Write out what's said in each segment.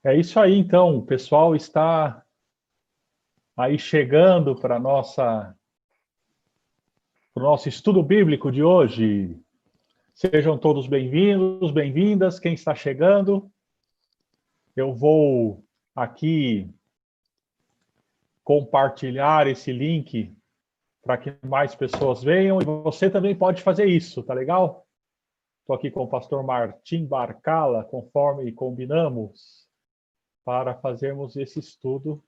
É isso aí, então. O pessoal está aí chegando para o nosso estudo bíblico de hoje. Sejam todos bem-vindos, bem-vindas. Quem está chegando, eu vou aqui compartilhar esse link para que mais pessoas venham. E você também pode fazer isso, tá legal? Estou aqui com o pastor Martim Barcala, conforme combinamos, para fazermos esse estudo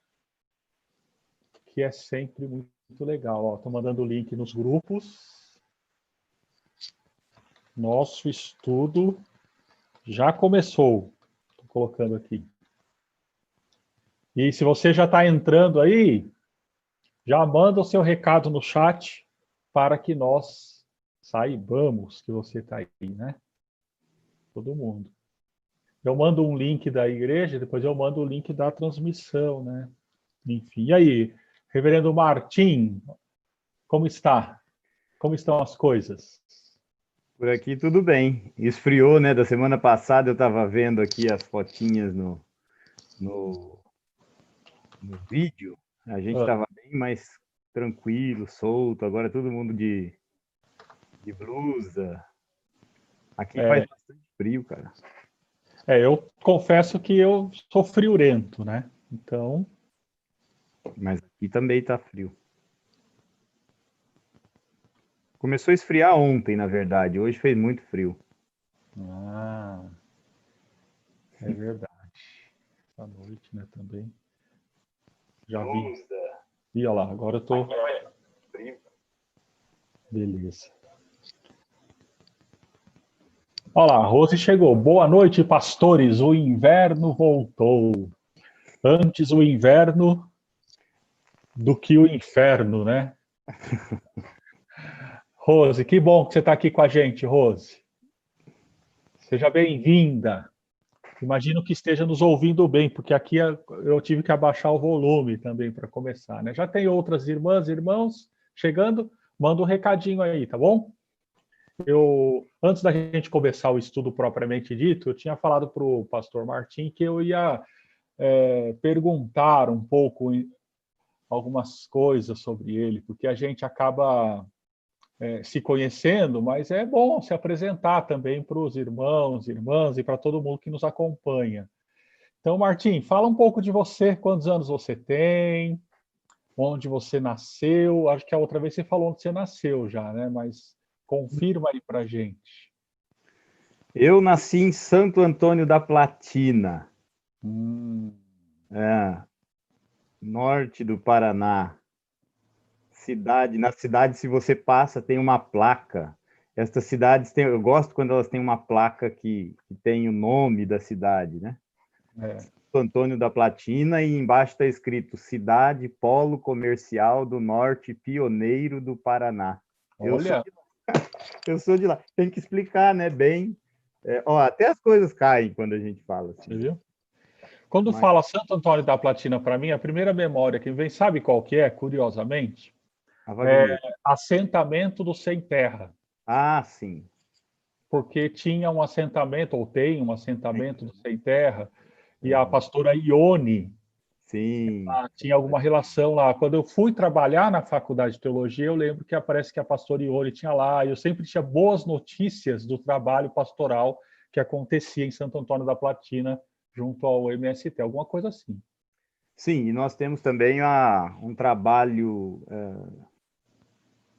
que é sempre muito legal. Estou mandando o link nos grupos. Nosso estudo já começou. Estou colocando aqui. E se você já está entrando aí, já manda o seu recado no chat para que nós saibamos que você está aí, né? Todo mundo. Eu mando um link da igreja, depois eu mando o link da transmissão, né? Enfim, e aí, reverendo Martim, como está? Como estão as coisas? Por aqui tudo bem. Esfriou, né? Da semana passada eu estava vendo aqui as fotinhas no, no vídeo. A gente estava bem mais tranquilo, solto. Agora todo mundo de blusa. Aqui faz bastante frio, cara. Eu confesso que eu sou friorento, né? Então... Mas aqui também está frio. Começou a esfriar ontem, na verdade. Hoje fez muito frio. Ah, é verdade. Essa noite, né, também. Já vi. E olha lá, agora eu tô... Beleza. Olha lá, a Rose chegou. Boa noite, pastores. O inverno voltou. Antes o inverno do que o inferno, né? Rose, que bom que você está aqui com a gente, Rose. Seja bem-vinda. Imagino que esteja nos ouvindo bem, porque aqui eu tive que abaixar o volume também para começar, né? Já tem outras irmãs e irmãos chegando, manda um recadinho aí, tá bom? Antes da gente começar o estudo propriamente dito, eu tinha falado para o pastor Martim que eu ia perguntar um pouco algumas coisas sobre ele, porque a gente acaba se conhecendo, mas é bom se apresentar também para os irmãos, irmãs e para todo mundo que nos acompanha. Então, Martim, fala um pouco de você, quantos anos você tem, onde você nasceu. Acho que a outra vez você falou onde você nasceu já, né? Mas confirma aí para a gente. Eu nasci em Santo Antônio da Platina, norte do Paraná. Na cidade, se você passa, tem uma placa. Estas cidades têm, eu gosto quando elas têm uma placa que tem o nome da cidade, né? Santo Antônio da Platina, e embaixo está escrito Cidade Polo Comercial do Norte Pioneiro do Paraná. Olha, Eu sou de lá. Tem que explicar, né? Bem. Até as coisas caem quando a gente fala assim. você viu? Quando fala Santo Antônio da Platina para mim, a primeira memória que vem, sabe qual que é, curiosamente? Assentamento do Sem Terra. Ah, sim. Porque tinha um assentamento, ou tem um assentamento do Sem Terra, e a pastora Ione tinha alguma relação lá. Quando eu fui trabalhar na faculdade de teologia, eu lembro que parece que a pastora Ione tinha lá, e eu sempre tinha boas notícias do trabalho pastoral que acontecia em Santo Antônio da Platina, junto ao MST, alguma coisa assim. Sim, e nós temos também um trabalho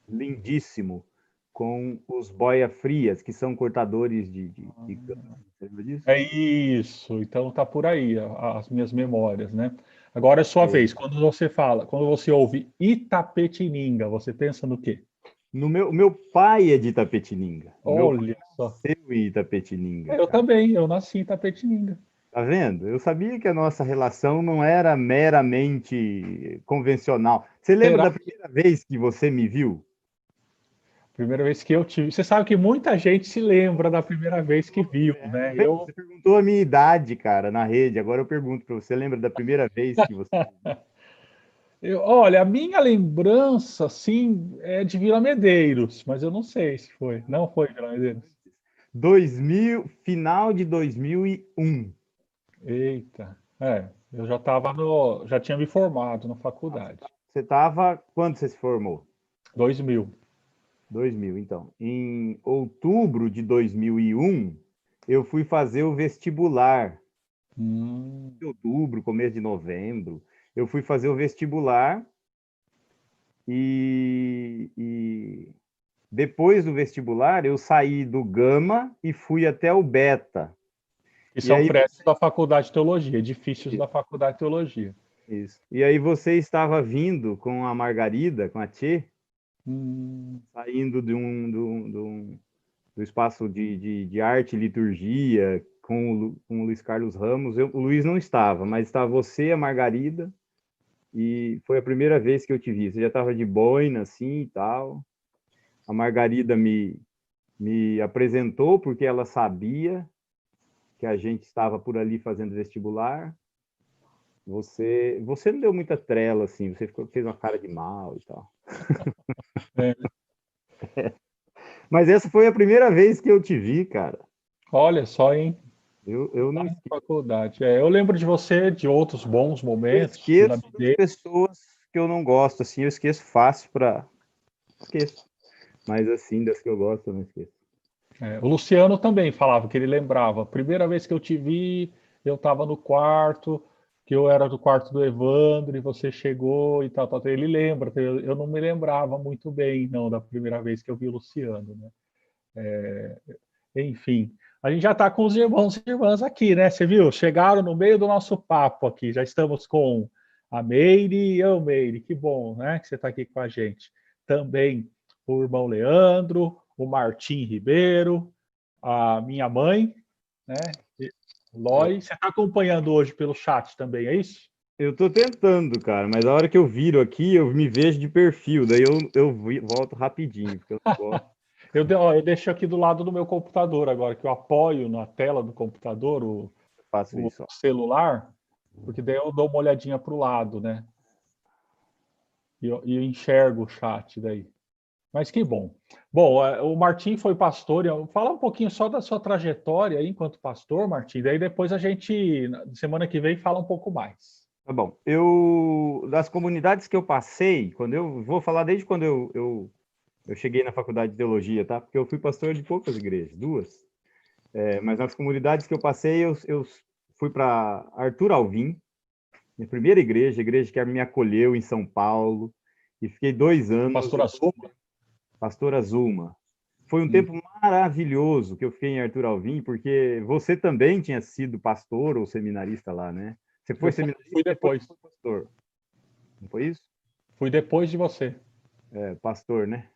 lindíssimo com os boia-frias, que são cortadores de cana. Você lembra disso? É isso, então tá por aí as minhas memórias, né? Agora é sua vez, quando você ouve Itapetininga, você pensa no quê? O meu pai é de Itapetininga. Meu pai Olha só. nasceu em Itapetininga, Eu cara. também, eu nasci em Itapetininga. Tá vendo? Eu sabia que a nossa relação não era meramente convencional. Você lembra Será? da primeira vez que você me viu? Primeira vez que eu tive. Você sabe que muita gente se lembra da primeira vez que viu, né? Você perguntou a minha idade, cara, na rede. Agora eu pergunto para você, lembra da primeira vez que você me viu? Olha, a minha lembrança, sim, é de Vila Medeiros, mas eu não sei se foi. Não foi Vila Medeiros? Final de 2001. Eita. Eu já tinha me formado na faculdade. Você estava, quando você se formou? 2000. 2000, então. Em outubro de 2001, eu fui fazer o vestibular. Hum, Em outubro, começo de novembro, eu fui fazer o vestibular e depois do vestibular eu saí do Gama e fui até o Beta. que E são aí prédios da Faculdade de Teologia, edifícios da Faculdade de Teologia. isso. E aí você estava vindo com a Margarida, com a Tchê, Hum, saindo do espaço de arte e liturgia com o Luiz Carlos Ramos. O Luiz não estava, mas estava você, a Margarida, e foi a primeira vez que eu te vi. Você já estava de boina, assim, e tal. A Margarida me apresentou porque ela sabia que a gente estava por ali fazendo vestibular. Você não deu muita trela, assim, fez uma cara de mal e tal. é. Mas essa foi a primeira vez que eu te vi, cara. Olha só, hein? Eu não Lá na faculdade. Eu lembro de você, de outros bons eu momentos, Vila esqueço das Videira. pessoas que eu não gosto, assim, eu esqueço fácil para esqueço. Mas assim, das que eu gosto, eu não esqueço. O Luciano também falava que ele lembrava. Primeira vez que eu te vi, eu estava no quarto, que eu era do quarto do Evandro, e você chegou e tal, tal. Ele lembra. Eu não me lembrava muito bem, não, da primeira vez que eu vi o Luciano, né? Enfim, a gente já está com os irmãos e irmãs aqui, né? Você viu? Chegaram no meio do nosso papo aqui. Já estamos com a Meire e eu, Meire. Que bom, né? Que você está aqui com a gente. Também o irmão Leandro, o Martim Ribeiro, a minha mãe, né? Loi. Você está acompanhando hoje pelo chat também, é isso? Eu tô tentando, cara, mas a hora que eu viro aqui, eu me vejo de perfil, daí volto rapidinho, porque eu não gosto. Eu deixo aqui do lado do meu computador agora, que eu apoio na tela do computador Eu faço o isso, ó. celular, porque daí eu dou uma olhadinha para o lado, né? E eu enxergo o chat daí. Mas que bom. Bom, o Martim foi pastor. Fala um pouquinho só da sua trajetória aí enquanto pastor, Martim. Daí depois a gente, semana que vem, fala um pouco mais. Tá bom. Das comunidades que eu passei, quando eu vou falar desde quando eu cheguei na faculdade de teologia, tá? Porque eu fui pastor de poucas igrejas, duas. Mas nas comunidades que eu passei, eu fui para Arthur Alvim, minha primeira igreja, a igreja que me acolheu em São Paulo, e fiquei 2 anos, Pastor Azuma? pastor Azuma. Foi um Hum. tempo maravilhoso que eu fiquei em Arthur Alvim, porque você também tinha sido pastor ou seminarista lá, né? Você foi Fui seminarista e depois depois. foi pastor, não foi isso? Fui depois de você. Pastor, né?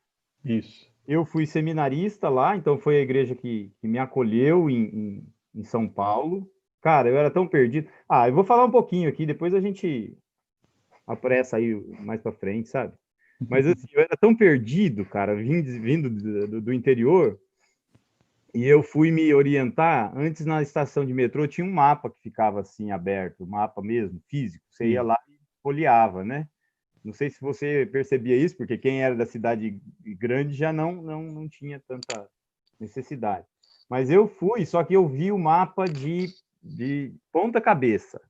Isso. Eu fui seminarista lá, então foi a igreja que me acolheu em São Paulo. Cara, eu era tão perdido. Eu vou falar um pouquinho aqui, depois a gente apressa aí mais para frente, sabe? Mas assim, eu era tão perdido, cara, vindo do interior, e eu fui me orientar. Antes, na estação de metrô, tinha um mapa que ficava assim aberto, mapa mesmo, físico. Você ia Sim. lá e folheava, né? Não sei se você percebia isso, porque quem era da cidade grande já não tinha tanta necessidade. Mas eu fui, só que eu vi o mapa de ponta cabeça.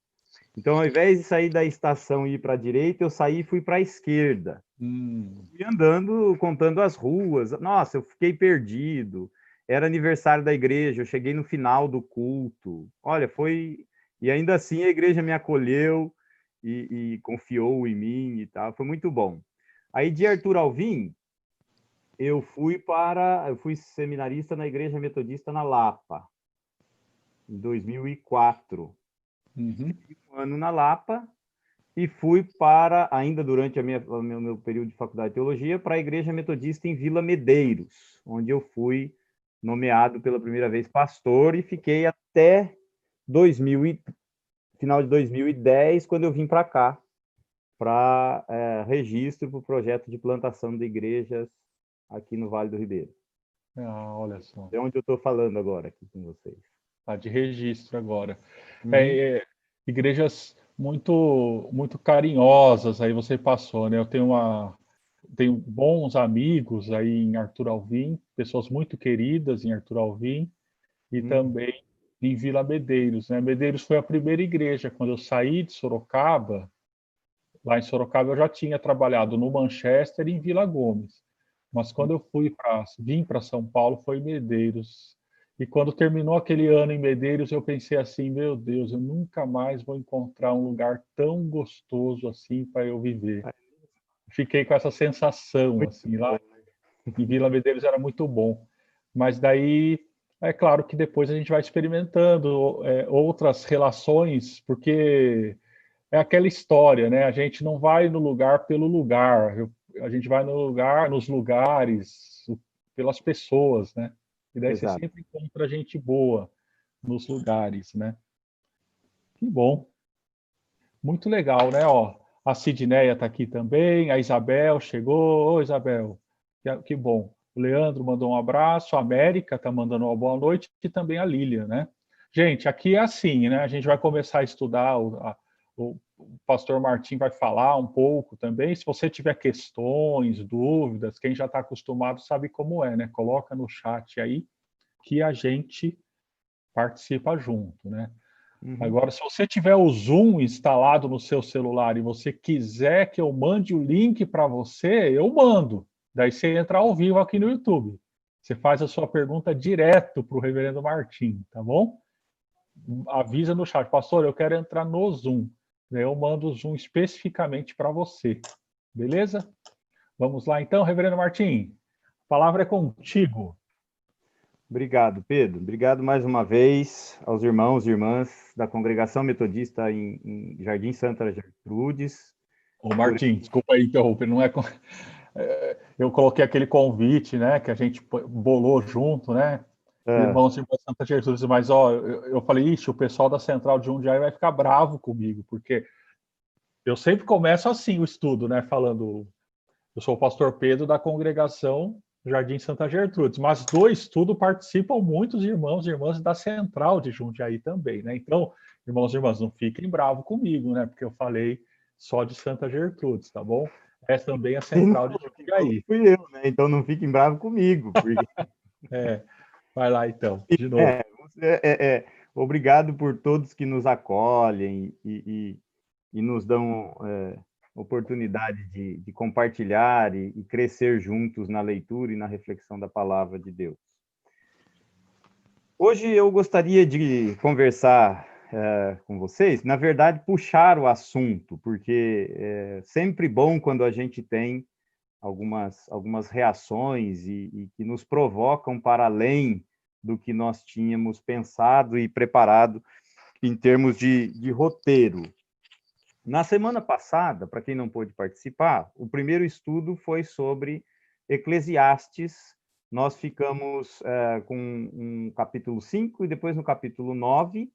Então, ao invés de sair da estação e ir para a direita, eu saí e fui para a esquerda. Fui andando, contando as ruas. Nossa, eu fiquei perdido. Era aniversário da igreja, eu cheguei no final do culto. Olha, foi. E ainda assim a igreja me acolheu e confiou em mim e tal. Foi muito bom. Aí de Arthur Alvim, eu fui seminarista na Igreja Metodista na Lapa, em 2004. Uhum. Um ano na Lapa, e fui ainda durante o meu período de faculdade de teologia, para a Igreja Metodista em Vila Medeiros, onde eu fui nomeado pela primeira vez pastor e fiquei até 2000 final de 2010, quando eu vim para cá, para registro para o projeto de plantação de igrejas aqui no Vale do Ribeiro. Olha só. É onde eu estou falando agora aqui com vocês. Tá de registro agora. Uhum. Igrejas muito carinhosas aí você passou, né? Eu tenho bons amigos aí em Arthur Alvim, pessoas muito queridas em Arthur Alvim, e Uhum. também em Vila Medeiros, né? Medeiros foi a primeira igreja. Quando eu saí de Sorocaba, lá em Sorocaba eu já tinha trabalhado no Manchester e em Vila Gomes. Mas quando eu vim para São Paulo, foi em Medeiros. E quando terminou aquele ano em Medeiros, eu pensei assim, meu Deus, eu nunca mais vou encontrar um lugar tão gostoso assim para eu viver. Fiquei com essa sensação, Muito assim, lá bom. em Vila Medeiros era muito bom. Mas daí, é claro que depois a gente vai experimentando outras relações, porque é aquela história, né? A gente não vai no lugar pelo lugar, a gente vai no lugar, nos lugares, pelas pessoas, né? E daí você Exato. sempre encontra gente boa nos lugares, né? Que bom, muito legal, né? Ó, a Sidneia está aqui também, a Isabel chegou. Ô, Isabel, que bom. O Leandro mandou um abraço, a América está mandando uma boa noite e também a Lília, né? Gente, aqui é assim, né? A gente vai começar a estudar, o pastor Martim vai falar um pouco também. Se você tiver questões, dúvidas, quem já está acostumado sabe como é, né? Coloca no chat aí que a gente participa junto, né? Uhum. Agora, se você tiver o Zoom instalado no seu celular e você quiser que eu mande o link para você, eu mando. Daí você entra ao vivo aqui no YouTube. Você faz a sua pergunta direto para o Reverendo Martim, tá bom? Avisa no chat, pastor, eu quero entrar no Zoom. Daí eu mando o Zoom especificamente para você. Beleza? Vamos lá então, Reverendo Martim. A palavra é contigo. Obrigado, Pedro. Obrigado mais uma vez aos irmãos e irmãs da Congregação Metodista em Jardim Santa Gertrudes. Ô, Martim, desculpa aí interromper, não é. Eu coloquei aquele convite, né, que a gente bolou junto, né, É, irmãos e irmãs Santa Jesus, mas ó, eu falei, ixi, o pessoal da Central de Jundiaí vai ficar bravo comigo, porque eu sempre começo assim o estudo, né, falando, eu sou o pastor Pedro da congregação Jardim Santa Gertrudes, mas do estudo participam muitos irmãos e irmãs da Central de Jundiaí também, né, então, irmãos e irmãs, não fiquem bravos comigo, né, porque eu falei só de Santa Gertrudes, tá bom? É também a quem não Central de falou, quem falou Jundiaí. fui eu, né? Então não fiquem bravos comigo, porque É, vai lá então, de novo. obrigado por todos que nos acolhem e nos dão oportunidade de compartilhar e crescer juntos na leitura e na reflexão da palavra de Deus. Hoje eu gostaria de conversar com vocês, na verdade, puxar o assunto, porque é sempre bom quando a gente tem algumas reações e que nos provocam para além do que nós tínhamos pensado e preparado em termos de roteiro. Na semana passada, para quem não pôde participar, o primeiro estudo foi sobre Eclesiastes. Nós ficamos com um capítulo 5 e depois no capítulo 9,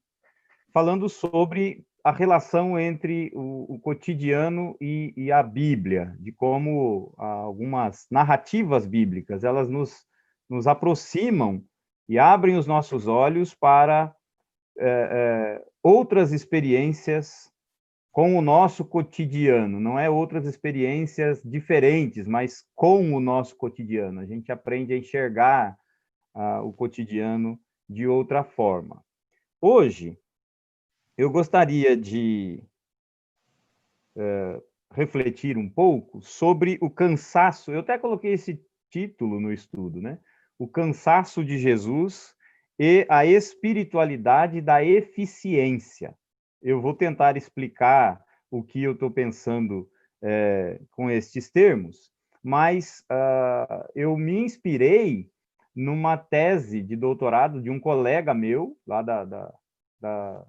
falando sobre a relação entre o cotidiano e a Bíblia, de como algumas narrativas bíblicas elas nos aproximam e abrem os nossos olhos para outras experiências com o nosso cotidiano, não é outras experiências diferentes, mas com o nosso cotidiano. A gente aprende a enxergar o cotidiano de outra forma. Hoje, eu gostaria de refletir um pouco sobre o cansaço. Eu até coloquei esse título no estudo, né? O cansaço de Jesus e a espiritualidade da eficiência. Eu vou tentar explicar o que eu estou pensando com estes termos, mas eu me inspirei numa tese de doutorado de um colega meu, lá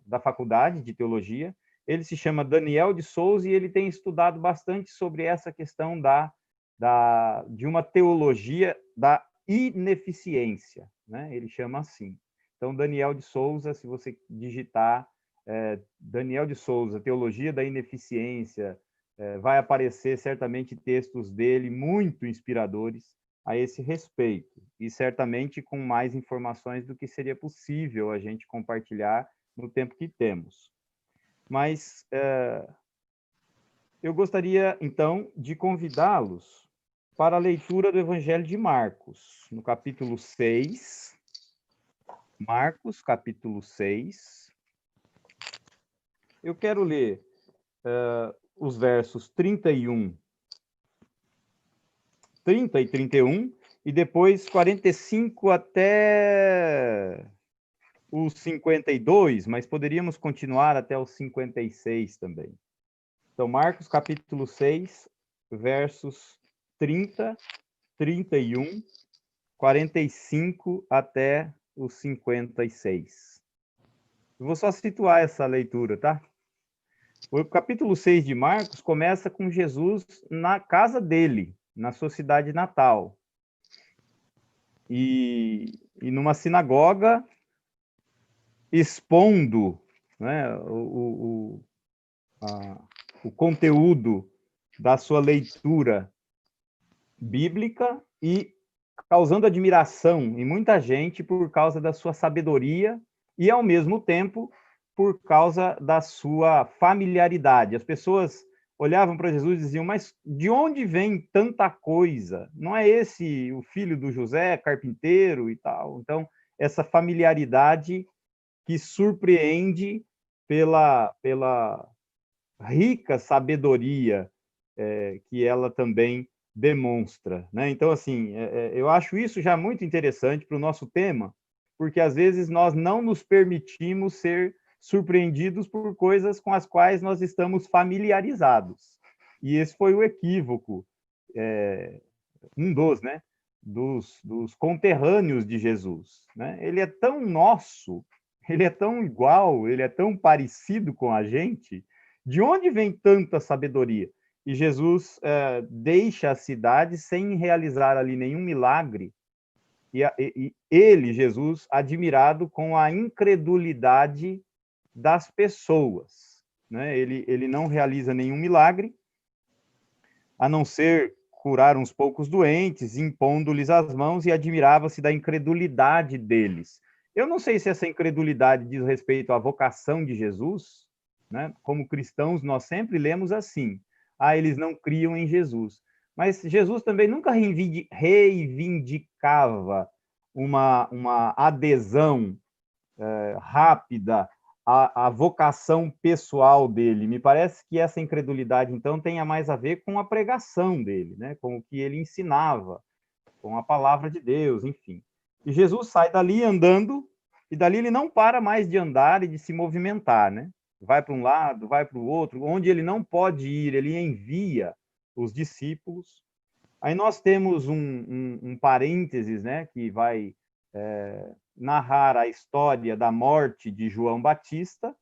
da faculdade de teologia. Ele se chama Daniel de Souza e ele tem estudado bastante sobre essa questão de uma teologia da ineficiência, né? Ele chama assim. Então, Daniel de Souza, se você digitar Daniel de Souza, Teologia da Ineficiência, vai aparecer certamente textos dele muito inspiradores a esse respeito, e certamente com mais informações do que seria possível a gente compartilhar no tempo que temos. Mas eu gostaria, então, de convidá-los para a leitura do Evangelho de Marcos, no capítulo 6, Marcos, capítulo 6. Eu quero ler os versos 30 e 31, e depois 45 até os 52, mas poderíamos continuar até os 56 também. Então, Marcos, capítulo 6, versos 30, 31, 45 até os 56. Eu vou só situar essa leitura, tá? O capítulo 6 de Marcos começa com Jesus na casa dele, na sua cidade natal. E numa sinagoga, expondo, né, o conteúdo da sua leitura bíblica e causando admiração em muita gente por causa da sua sabedoria e, ao mesmo tempo, por causa da sua familiaridade. As pessoas olhavam para Jesus e diziam, mas de onde vem tanta coisa? Não é esse o filho do José, carpinteiro e tal? Então, essa familiaridade que surpreende pela rica sabedoria que ela também demonstra, né? Então, assim, eu acho isso já muito interessante para o nosso tema, porque às vezes nós não nos permitimos ser surpreendidos por coisas com as quais nós estamos familiarizados. E esse foi o equívoco, um dos, né? Dos conterrâneos de Jesus, né? Ele é tão nosso, ele é tão igual, ele é tão parecido com a gente. De onde vem tanta sabedoria? E Jesus deixa a cidade sem realizar ali nenhum milagre. E ele, Jesus, admirado com a incredulidade das pessoas, né? Ele não realiza nenhum milagre, a não ser curar uns poucos doentes, impondo-lhes as mãos, e admirava-se da incredulidade deles. Eu não sei se essa incredulidade diz respeito à vocação de Jesus, né? Como cristãos, nós sempre lemos assim, eles não criam em Jesus. Mas Jesus também nunca reivindicava uma adesão rápida à vocação pessoal dele. Me parece que essa incredulidade, então, tenha mais a ver com a pregação dele, né? Com o que ele ensinava, com a palavra de Deus, enfim. E Jesus sai dali andando, e dali ele não para mais de andar e de se movimentar, né? Vai para um lado, vai para o outro, onde ele não pode ir, ele envia os discípulos. Aí nós temos um parênteses, né, que vai narrar a história da morte de João Batista,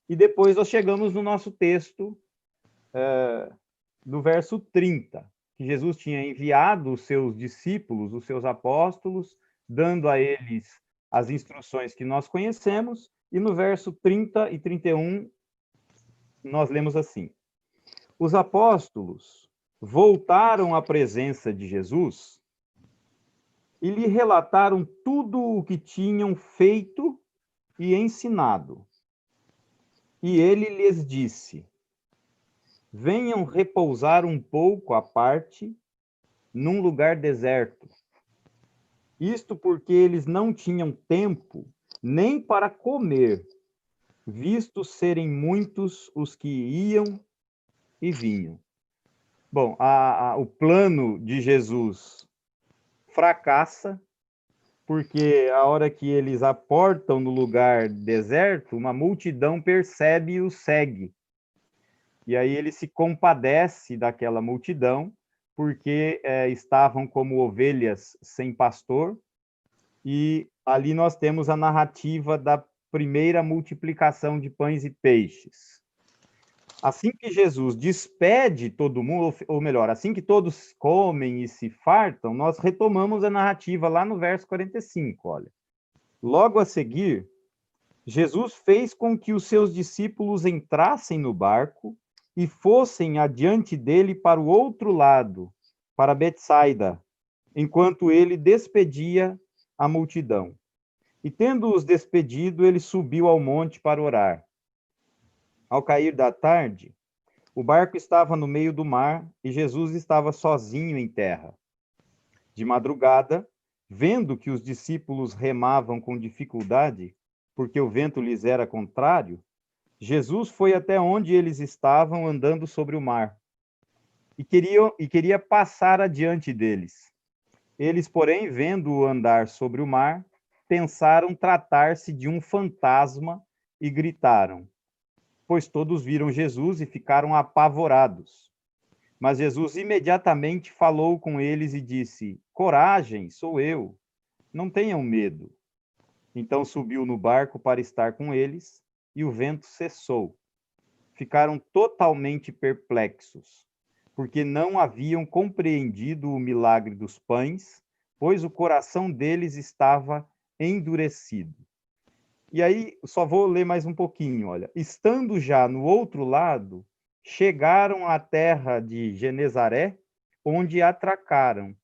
e depois nós chegamos no nosso texto, no verso 30, que Jesus tinha enviado os seus discípulos, os seus apóstolos, dando a eles as instruções que nós conhecemos, e no verso 30 e 31, nós lemos assim: os apóstolos voltaram à presença de Jesus e lhe relataram tudo o que tinham feito e ensinado. E ele lhes disse: venham repousar um pouco à parte num lugar deserto. Isto porque eles não tinham tempo nem para comer, visto serem muitos os que iam e vinham. Bom, o plano de Jesus fracassa, porque a hora que eles aportam no lugar deserto, uma multidão percebe e o segue. E aí ele se compadece daquela multidão, porque estavam como ovelhas sem pastor, e ali nós temos a narrativa da primeira multiplicação de pães e peixes. Assim que Jesus despede todo mundo, ou melhor, assim que todos comem e se fartam, nós retomamos a narrativa lá no verso 45, olha. Logo a seguir, Jesus fez com que os seus discípulos entrassem no barco e fossem adiante dele para o outro lado, para Betsaida, enquanto ele despedia a multidão. E tendo-os despedido, ele subiu ao monte para orar. Ao cair da tarde, o barco estava no meio do mar e Jesus estava sozinho em terra. De madrugada, vendo que os discípulos remavam com dificuldade, porque o vento lhes era contrário, Jesus foi até onde eles estavam andando sobre o mar e queria passar adiante deles. Eles, porém, vendo-o andar sobre o mar, pensaram tratar-se de um fantasma e gritaram, pois todos viram Jesus e ficaram apavorados. Mas Jesus imediatamente falou com eles e disse, coragem, sou eu, não tenham medo. Então subiu no barco para estar com eles, e o vento cessou. Ficaram totalmente perplexos, porque não haviam compreendido o milagre dos pães, pois o coração deles estava endurecido. E aí, só vou ler mais um pouquinho, olha. Estando já no outro lado, chegaram à terra de Genezaré, onde atracaram.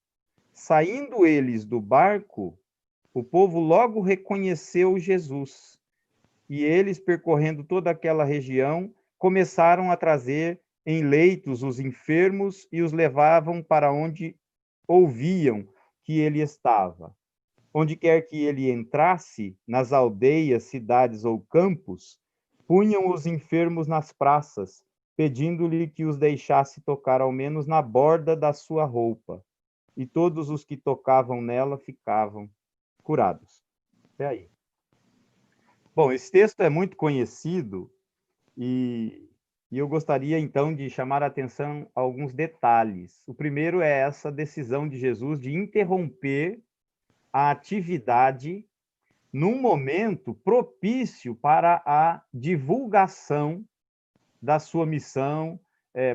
Saindo eles do barco, o povo logo reconheceu Jesus. E eles, percorrendo toda aquela região, começaram a trazer em leitos os enfermos e os levavam para onde ouviam que ele estava. Onde quer que ele entrasse, nas aldeias, cidades ou campos, punham os enfermos nas praças, pedindo-lhe que os deixasse tocar ao menos na borda da sua roupa. E todos os que tocavam nela ficavam curados. Até aí. Bom, esse texto é muito conhecido e eu gostaria, então, de chamar a atenção a alguns detalhes. O primeiro é essa decisão de Jesus de interromper a atividade num momento propício para a divulgação da sua missão,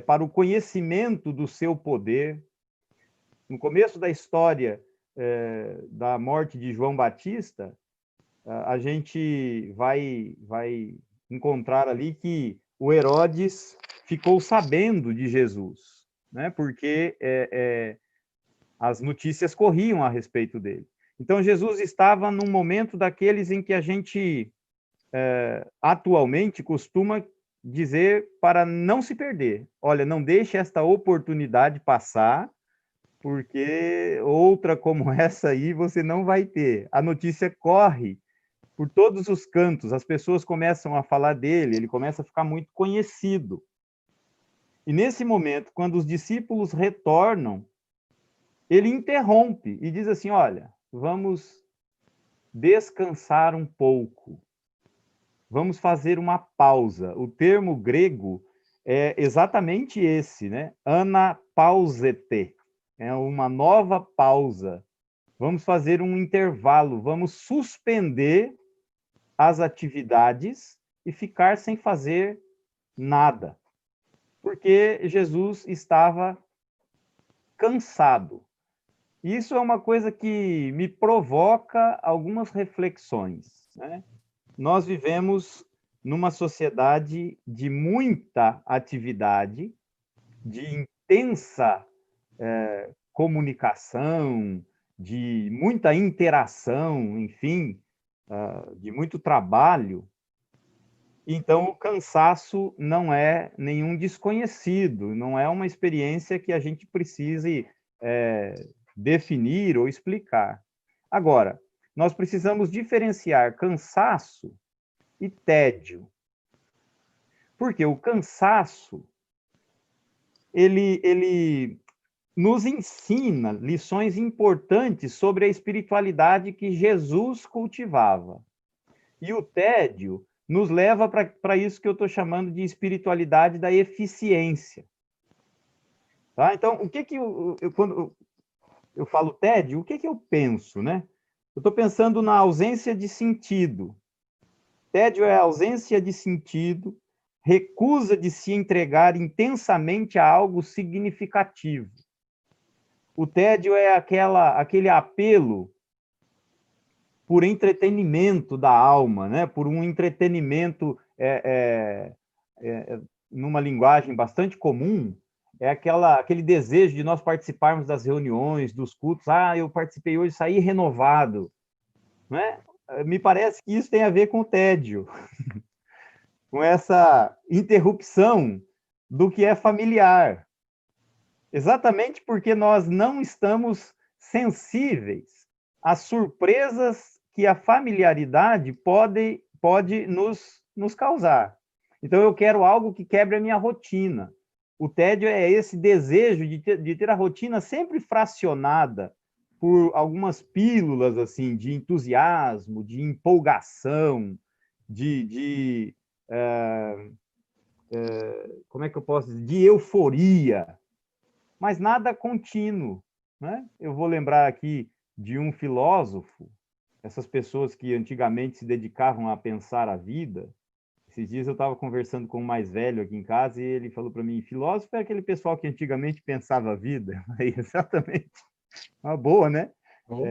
para o conhecimento do seu poder. No começo da história da morte de João Batista, a gente vai encontrar ali que o Herodes ficou sabendo de Jesus, né? Porque as notícias corriam a respeito dele. Então, Jesus estava num momento daqueles em que a gente atualmente costuma dizer para não se perder. Olha, não deixe esta oportunidade passar, porque outra como essa aí você não vai ter. A notícia corre por todos os cantos, as pessoas começam a falar dele, ele começa a ficar muito conhecido. E nesse momento, quando os discípulos retornam, ele interrompe e diz assim, olha, vamos descansar um pouco. Vamos fazer uma pausa. O termo grego é exatamente esse, né? Anapausete. É uma nova pausa. Vamos fazer um intervalo, vamos suspender as atividades e ficar sem fazer nada. Porque Jesus estava cansado. Isso é uma coisa que me provoca algumas reflexões, né? Nós vivemos numa sociedade de muita atividade, de intensa comunicação, de muita interação, enfim, de muito trabalho. Então, o cansaço não é nenhum desconhecido, não é uma experiência que a gente precise definir ou explicar. Agora, nós precisamos diferenciar cansaço e tédio. Porque o cansaço, ele nos ensina lições importantes sobre a espiritualidade que Jesus cultivava. E o tédio nos leva para isso que eu estou chamando de espiritualidade da eficiência. Tá? Então, o que quando eu falo tédio, o que eu penso, né? Eu estou pensando na ausência de sentido. Tédio é a ausência de sentido, recusa de se entregar intensamente a algo significativo. O tédio é aquele apelo por entretenimento da alma, né? Por um entretenimento, numa linguagem bastante comum, é aquele desejo de nós participarmos das reuniões, dos cultos. Eu participei hoje, saí renovado. Né? Me parece que isso tem a ver com o tédio, com essa interrupção do que é familiar. Exatamente porque nós não estamos sensíveis as surpresas que a familiaridade pode nos causar. Então, eu quero algo que quebre a minha rotina. O tédio é esse desejo de ter a rotina sempre fracionada por algumas pílulas assim de entusiasmo, de empolgação, como é que eu posso dizer? De euforia, mas nada contínuo, né? Eu vou lembrar aqui de um filósofo, essas pessoas que antigamente se dedicavam a pensar a vida. Esses dias eu estava conversando com o mais velho aqui em casa e ele falou para mim, filósofo é aquele pessoal que antigamente pensava a vida. Aí, exatamente. Uma boa, né? Oh.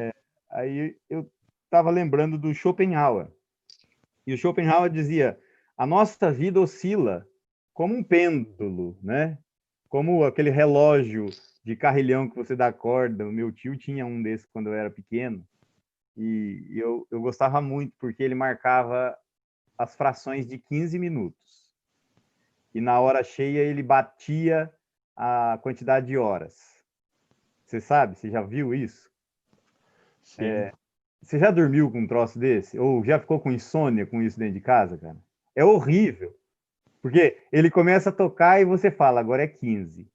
Aí eu estava lembrando do Schopenhauer. E o Schopenhauer dizia, a nossa vida oscila como um pêndulo, né? Como aquele relógio de carrilhão que você dá corda. O meu tio tinha um desses quando eu era pequeno. E eu gostava muito, porque ele marcava as frações de 15 minutos. E na hora cheia ele batia a quantidade de horas. Você sabe? Você já viu isso? Sim. Você já dormiu com um troço desse? Ou já ficou com insônia com isso dentro de casa, cara? É horrível. Porque ele começa a tocar e você fala, agora é 15.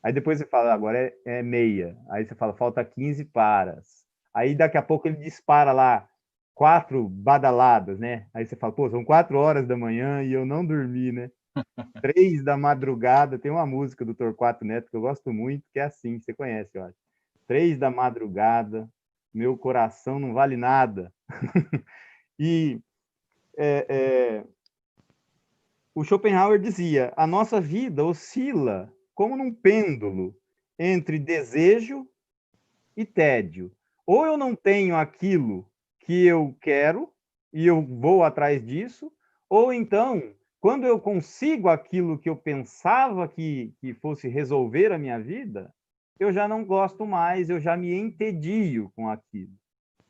Aí depois você fala, agora é meia. Aí você fala, falta 15 paras. Aí daqui a pouco ele dispara lá 4 badaladas, né? Aí você fala, pô, são 4 horas da manhã e eu não dormi, né? 3 da madrugada, tem uma música do Torquato Neto que eu gosto muito, que é assim, você conhece, eu acho. 3 da madrugada, meu coração não vale nada. E o Schopenhauer dizia, a nossa vida oscila como num pêndulo entre desejo e tédio. Ou eu não tenho aquilo que eu quero e eu vou atrás disso, ou então, quando eu consigo aquilo que eu pensava que fosse resolver a minha vida, eu já não gosto mais, eu já me entedio com aquilo,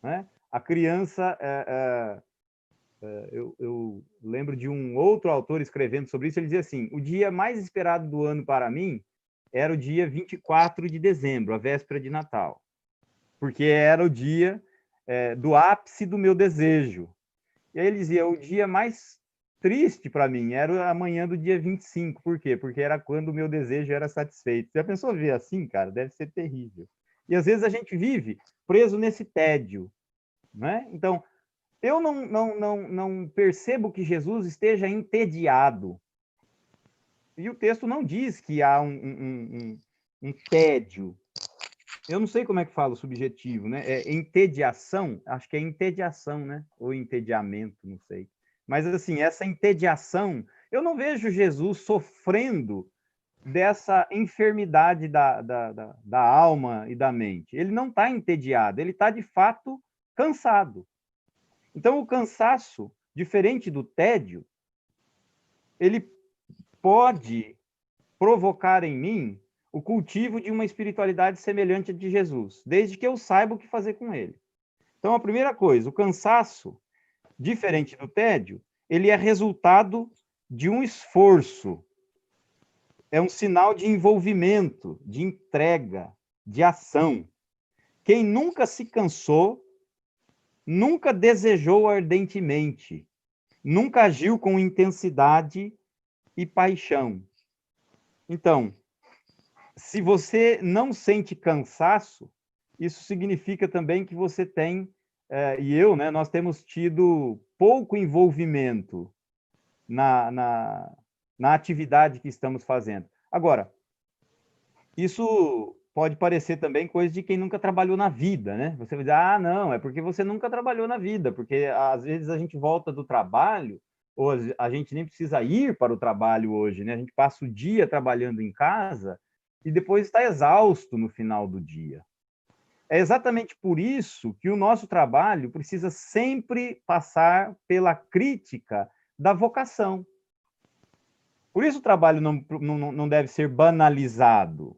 né? A criança, eu lembro de um outro autor escrevendo sobre isso, ele dizia assim, o dia mais esperado do ano para mim era o dia 24 de dezembro, a véspera de Natal, porque era o dia do ápice do meu desejo. E aí ele dizia, o dia mais triste para mim era a manhã do dia 25. Por quê? Porque era quando o meu desejo era satisfeito. Já pensou ver assim, cara? Deve ser terrível. E às vezes a gente vive preso nesse tédio, né? Então, eu não percebo que Jesus esteja entediado. E o texto não diz que há um tédio. Eu não sei como é que fala o subjetivo, né? É entediação? Acho que é entediação, né? Ou entediamento, não sei. Mas, assim, essa entediação, eu não vejo Jesus sofrendo dessa enfermidade da alma e da mente. Ele não está entediado, ele está, de fato, cansado. Então, o cansaço, diferente do tédio, ele pode provocar em mim o cultivo de uma espiritualidade semelhante à de Jesus, desde que eu saiba o que fazer com ele. Então, a primeira coisa, o cansaço, diferente do tédio, ele é resultado de um esforço, é um sinal de envolvimento, de entrega, de ação. Quem nunca se cansou, nunca desejou ardentemente, nunca agiu com intensidade e paixão. Então, se você não sente cansaço, isso significa também que você tem, e eu, né, nós temos tido pouco envolvimento na atividade que estamos fazendo. Agora, isso pode parecer também coisa de quem nunca trabalhou na vida, né? Você vai dizer, ah, não, é porque você nunca trabalhou na vida, porque às vezes a gente volta do trabalho, ou a gente nem precisa ir para o trabalho hoje, né? A gente passa o dia trabalhando em casa e depois está exausto no final do dia. É exatamente por isso que o nosso trabalho precisa sempre passar pela crítica da vocação. Por isso o trabalho não deve ser banalizado.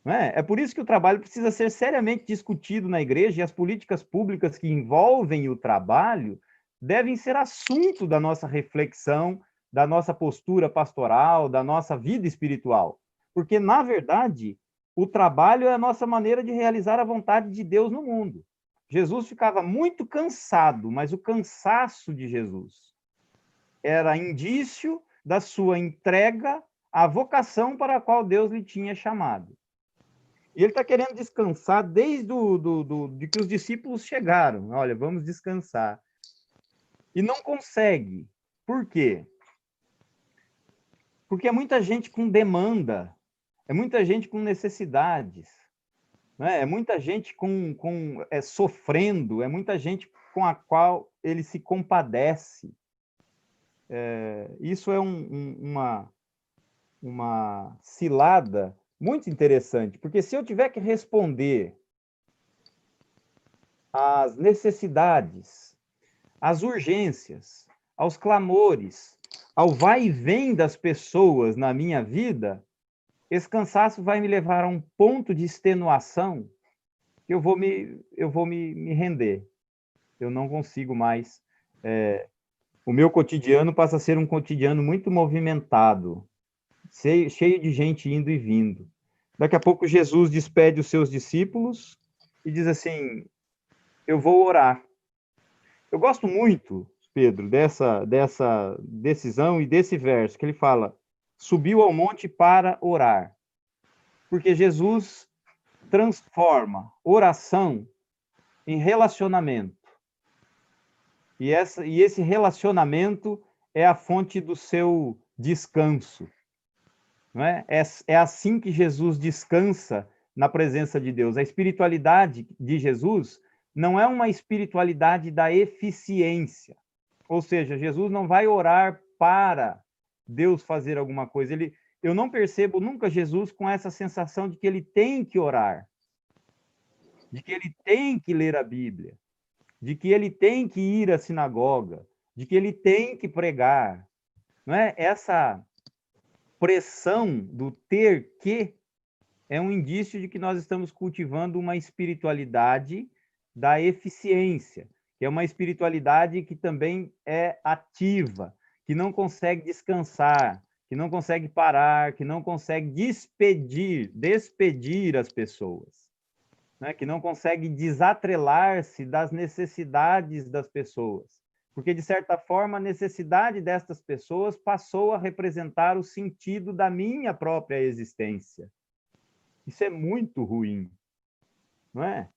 Não é? É por isso que o trabalho precisa ser seriamente discutido na igreja e as políticas públicas que envolvem o trabalho devem ser assunto da nossa reflexão, da nossa postura pastoral, da nossa vida espiritual. Porque, na verdade, o trabalho é a nossa maneira de realizar a vontade de Deus no mundo. Jesus ficava muito cansado, mas o cansaço de Jesus era indício da sua entrega à vocação para a qual Deus lhe tinha chamado. E ele está querendo descansar desde de que os discípulos chegaram. Olha, vamos descansar. E não consegue. Por quê? Porque é muita gente com demanda, é muita gente com necessidades, né? É muita gente sofrendo, é muita gente com a qual ele se compadece. Isso é uma cilada muito interessante, porque se eu tiver que responder às necessidades, às urgências, aos clamores, ao vai e vem das pessoas na minha vida, esse cansaço vai me levar a um ponto de extenuação que eu vou me render. Eu não consigo mais. O meu cotidiano passa a ser um cotidiano muito movimentado, cheio de gente indo e vindo. Daqui a pouco Jesus despede os seus discípulos e diz assim: eu vou orar. Eu gosto muito, Pedro, dessa decisão e desse verso que ele fala: subiu ao monte para orar. Porque Jesus transforma oração em relacionamento. E esse relacionamento é a fonte do seu descanso. Não é? É assim que Jesus descansa na presença de Deus. A espiritualidade de Jesus não é uma espiritualidade da eficiência. Ou seja, Jesus não vai orar para Deus fazer alguma coisa. Eu não percebo nunca Jesus com essa sensação de que ele tem que orar, de que ele tem que ler a Bíblia, de que ele tem que ir à sinagoga, de que ele tem que pregar. Não é? Essa pressão do ter que é um indício de que nós estamos cultivando uma espiritualidade da eficiência, que é uma espiritualidade que também é ativa, que não consegue descansar, que não consegue parar, que não consegue despedir as pessoas, né? Que não consegue desatrelar-se das necessidades das pessoas. Porque, de certa forma, a necessidade destas pessoas passou a representar o sentido da minha própria existência. Isso é muito ruim, não é?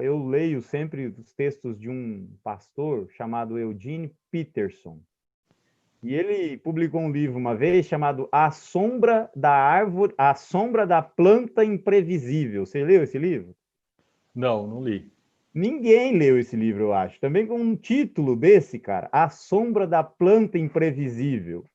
Eu leio sempre os textos de um pastor chamado Eugene Peterson. E ele publicou um livro uma vez chamado A Sombra da Árvore, A Sombra da Planta Imprevisível. Você leu esse livro? Não, não li. Ninguém leu esse livro, eu acho. Também com um título desse, cara, A Sombra da Planta Imprevisível.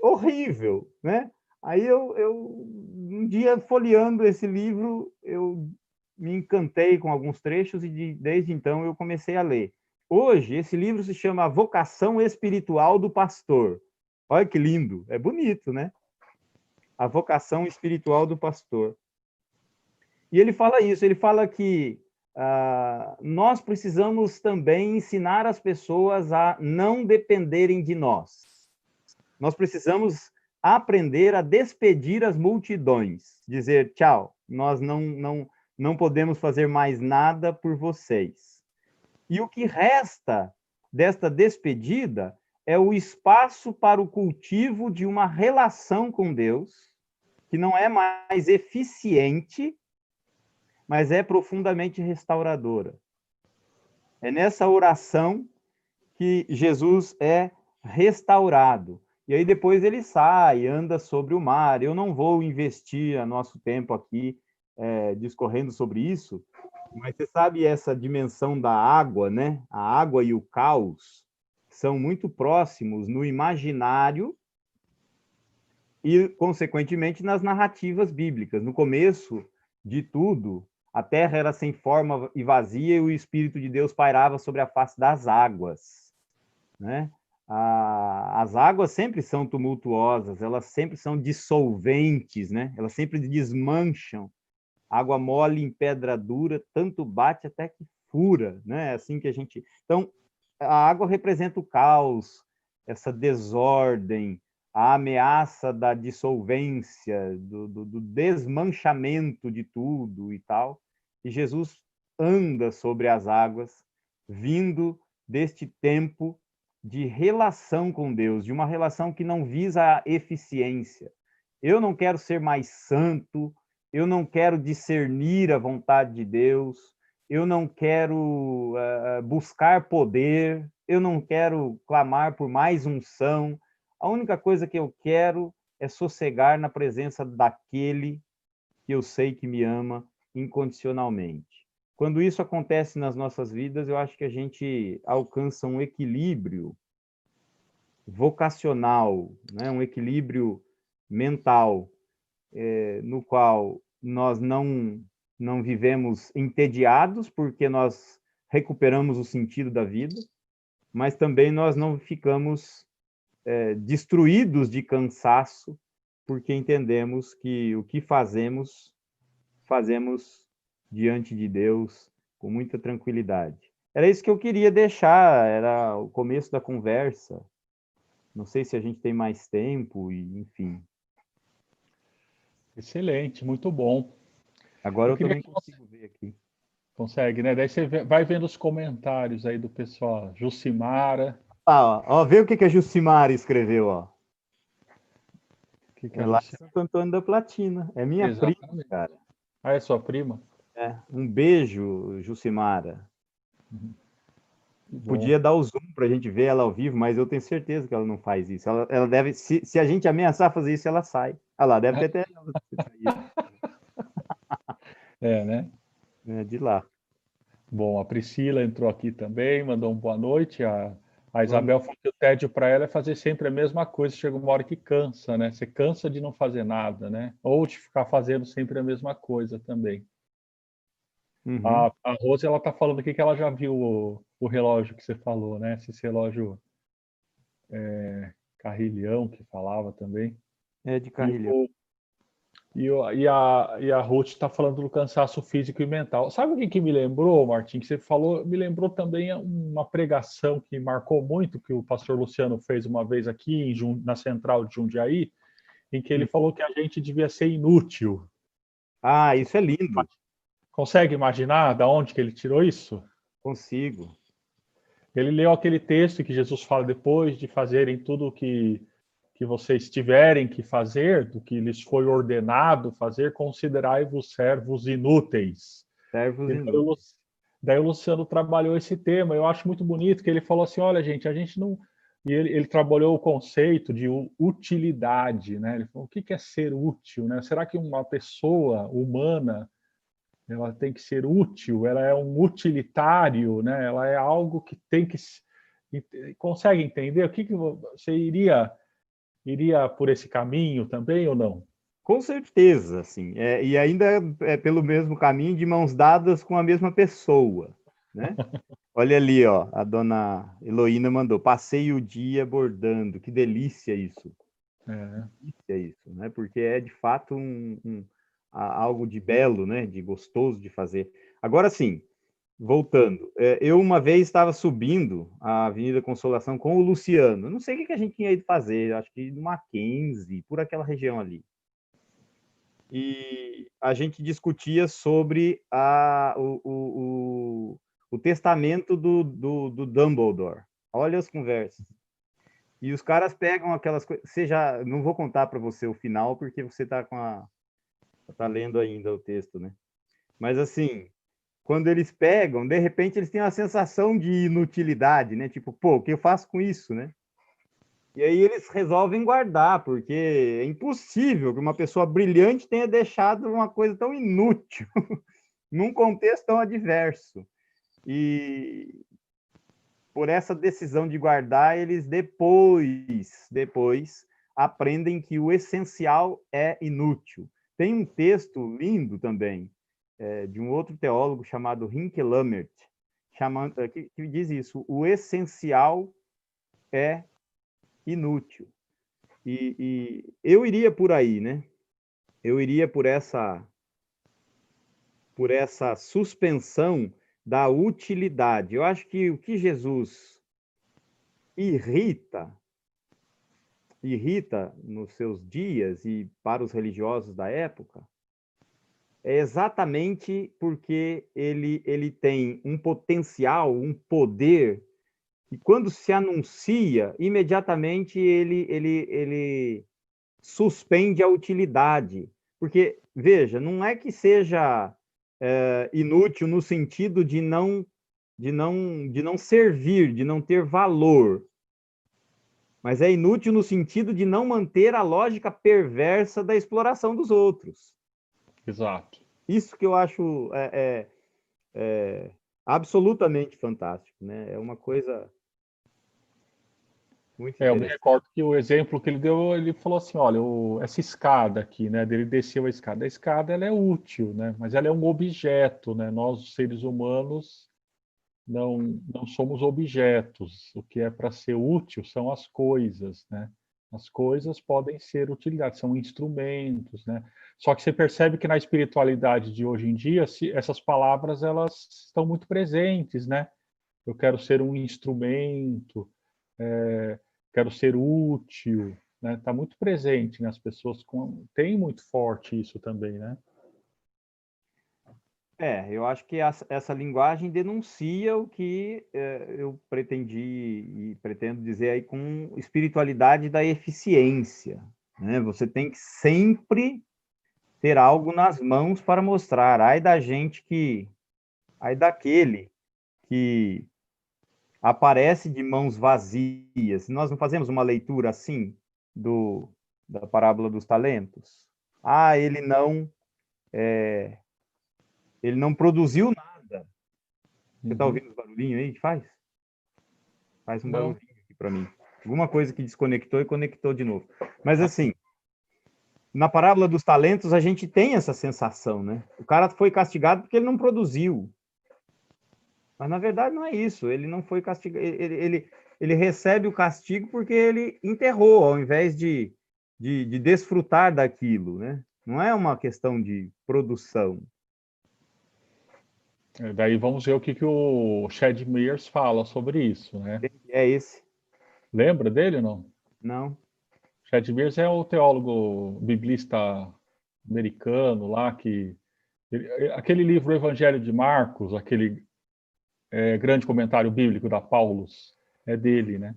Horrível, né? Aí um dia, folheando esse livro, eu me encantei com alguns trechos e desde então eu comecei a ler. Hoje, esse livro se chama A Vocação Espiritual do Pastor. Olha que lindo, é bonito, né? A Vocação Espiritual do Pastor. E ele fala isso, ele fala que nós precisamos também ensinar as pessoas a não dependerem de nós. Nós precisamos aprender a despedir as multidões, dizer tchau, nós não podemos fazer mais nada por vocês. E o que resta desta despedida é o espaço para o cultivo de uma relação com Deus, que não é mais eficiente, mas é profundamente restauradora. É nessa oração que Jesus é restaurado. E aí depois ele sai, anda sobre o mar. Eu não vou investir nosso tempo aqui discorrendo sobre isso, mas você sabe essa dimensão da água, né? A água e o caos são muito próximos no imaginário e, consequentemente, nas narrativas bíblicas. No começo de tudo, a terra era sem forma e vazia e o Espírito de Deus pairava sobre a face das águas, né? As águas sempre são tumultuosas, elas sempre são dissolventes, né? Elas sempre desmancham. Água mole em pedra dura, tanto bate até que fura, né? É assim que a gente... Então, a água representa o caos, essa desordem, a ameaça da dissolvência, do desmanchamento de tudo e tal. E Jesus anda sobre as águas, vindo deste tempo de relação com Deus, de uma relação que não visa a eficiência. Eu não quero ser mais santo, eu não quero discernir a vontade de Deus, eu não quero buscar poder, eu não quero clamar por mais unção. A única coisa que eu quero é sossegar na presença daquele que eu sei que me ama incondicionalmente. Quando isso acontece nas nossas vidas, eu acho que a gente alcança um equilíbrio vocacional, né? Um equilíbrio mental, no qual nós não vivemos entediados, porque nós recuperamos o sentido da vida, mas também nós não ficamos destruídos de cansaço, porque entendemos que o que fazemos, fazemos diante de Deus com muita tranquilidade. Era isso que eu queria deixar, era o começo da conversa. Não sei se a gente tem mais tempo, e enfim. Excelente, muito bom. Agora Eu eu queria também que você consigo ver aqui. consegue, né? Daí você vai vendo os comentários aí do pessoal. Jucimara, Ah, ó, vê o que a Jucimara escreveu, ó. o que que É a lá de Jucimara... Santo Antônio da Platina. É minha prima, Exatamente. cara. Ah, é sua prima? Um beijo, Jucimara. Que bom. Podia dar o zoom para a gente ver ela ao vivo, mas eu tenho certeza que ela não faz isso. Ela deve, se a gente ameaçar fazer isso, ela sai. Ah lá, deve ter até ela saído, É, né? né, de lá. Bom, a Priscila entrou aqui também, mandou uma boa noite. A Boa Isabel noite. falou que o tédio para ela é fazer sempre a mesma coisa. Chega uma hora que cansa, né? Você cansa de não fazer nada, né? Ou de ficar fazendo sempre a mesma coisa também. Uhum. A Rose, ela tá falando aqui que ela já viu o relógio que você falou, né? Esse relógio carrilhão que falava também. É de E, carrilhão. o, e a Ruth está falando do cansaço físico e mental. Sabe o que, que me lembrou, Martim? Que você falou, me lembrou também uma pregação que marcou muito, que o pastor Luciano fez uma vez aqui na central de Jundiaí, em que ele Hum. falou que a gente devia ser inútil. Ah, Você isso é lindo. consegue imaginar da onde que ele tirou isso? Consigo. Ele leu aquele texto que Jesus fala depois de fazerem tudo o que vocês tiverem que fazer, do que lhes foi ordenado fazer, considerai-vos servos inúteis. Servos E inúteis. daí o Luciano trabalhou esse tema. Eu acho muito bonito que ele falou assim: olha, gente, a gente não. E ele trabalhou o conceito de utilidade, né? Ele falou: o que é ser útil, né? Será que uma pessoa humana ela tem que ser útil? Ela é um utilitário, né? Ela é algo que tem que consegue entender? O que você iria por esse caminho também ou não? Com certeza, assim. E ainda é pelo mesmo caminho, de mãos dadas com a mesma pessoa, né? Olha ali, ó, a dona Heloína mandou, passei o dia bordando, que delícia isso. É, Delícia isso, né? Porque é de fato algo de belo, né? De gostoso de fazer. Agora sim, voltando, eu uma vez estava subindo a Avenida Consolação com o Luciano, não sei o que a gente tinha ido fazer, acho que no Mackenzie, por aquela região ali. E a gente discutia sobre o testamento do Dumbledore. Olha as conversas. E os caras pegam aquelas coisas. Não vou contar para você o final, porque você tá lendo ainda o texto, né? Mas assim, quando eles pegam, de repente eles têm uma sensação de inutilidade, né? Tipo, pô, o que eu faço com isso, né? E aí eles resolvem guardar, porque é impossível que uma pessoa brilhante tenha deixado uma coisa tão inútil num contexto tão adverso. E por essa decisão de guardar, eles depois aprendem que o essencial é inútil. Tem um texto lindo também, de um outro teólogo chamado Hinke Lammert, que diz isso: o essencial é inútil. E eu iria por aí, né? Eu iria por essa suspensão da utilidade. Eu acho que o que Jesus irrita nos seus dias e para os religiosos da época é exatamente porque ele tem um potencial, um poder, e quando se anuncia, imediatamente ele suspende a utilidade. Porque, veja, não é que seja inútil no sentido de não servir, de não ter valor, mas é inútil no sentido de não manter a lógica perversa da exploração dos outros. Exato. Isso que eu acho absolutamente fantástico, né? É uma coisa muito Eu me interessante. recordo que o exemplo que ele deu, ele falou assim, olha, essa escada aqui, né, ele desceu a escada. A escada, ela é útil, né, mas ela é um objeto, né, nós, seres humanos, não somos objetos. O que é para ser útil são as coisas, né? As coisas podem ser utilizadas, são instrumentos, né? Só que você percebe que na espiritualidade de hoje em dia, essas palavras elas estão muito presentes, né? Eu quero ser um instrumento, quero ser útil, né? Está muito presente, né? As pessoas têm muito forte isso também, né? Eu acho que essa linguagem denuncia o que eu pretendi e pretendo dizer aí com espiritualidade da eficiência, né? Você tem que sempre ter algo nas mãos para mostrar. Ai daquele que aparece de mãos vazias. Nós não fazemos uma leitura assim da parábola dos talentos? Ah, ele não produziu nada. Você está Uhum. ouvindo os barulhinhos aí? Faz um Não. barulhinho aqui para mim. Alguma coisa que desconectou e conectou de novo. Mas assim, na parábola dos talentos, a gente tem essa sensação, né? O cara foi castigado porque ele não produziu. Mas na verdade não é isso. Ele não foi castigado. Ele recebe o castigo porque ele enterrou, ao invés de desfrutar daquilo, né? Não é uma questão de produção. Daí vamos ver o que o Chad Mears fala sobre isso, né? É esse? Lembra dele ou não? Não. Chad Mears é o teólogo biblista americano lá aquele livro Evangelho de Marcos, aquele grande comentário bíblico da Paulus, é dele, né?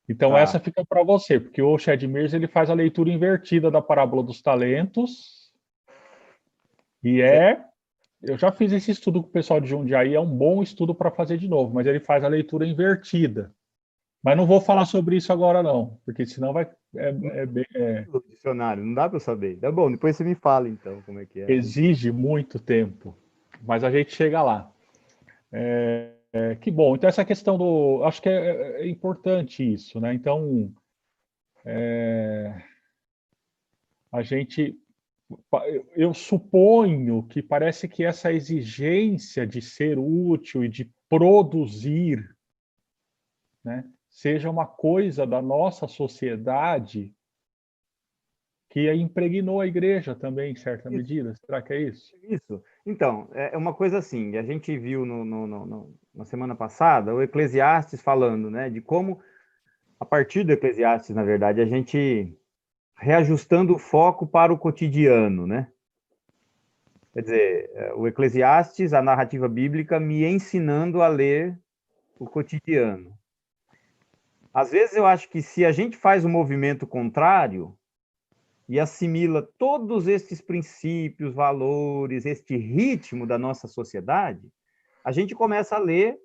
Então Tá. essa fica para você, porque o Chad Mears ele faz a leitura invertida da parábola dos talentos e eu já fiz esse estudo com o pessoal de Jundiaí, é um bom estudo para fazer de novo, mas ele faz a leitura invertida. Mas não vou falar sobre isso agora não, porque senão vai No dicionário, não dá para saber. Tá bom, depois você me fala então como é que é. exige muito tempo, mas a gente chega lá. Que bom. Então essa questão acho que é importante isso, né? Então a gente, eu suponho que parece que essa exigência de ser útil e de produzir, né, seja uma coisa da nossa sociedade que impregnou a igreja também, em certa Isso, medida. Será que é isso? isso. Então, é uma coisa assim, a gente viu na semana passada o Eclesiastes falando, né, de como, a partir do Eclesiastes, na verdade, a gente reajustando o foco para o cotidiano, né? Quer dizer, o Eclesiastes, a narrativa bíblica, me ensinando a ler o cotidiano. Às vezes eu acho que se a gente faz o movimento contrário e assimila todos estes princípios, valores, este ritmo da nossa sociedade, a gente começa a ler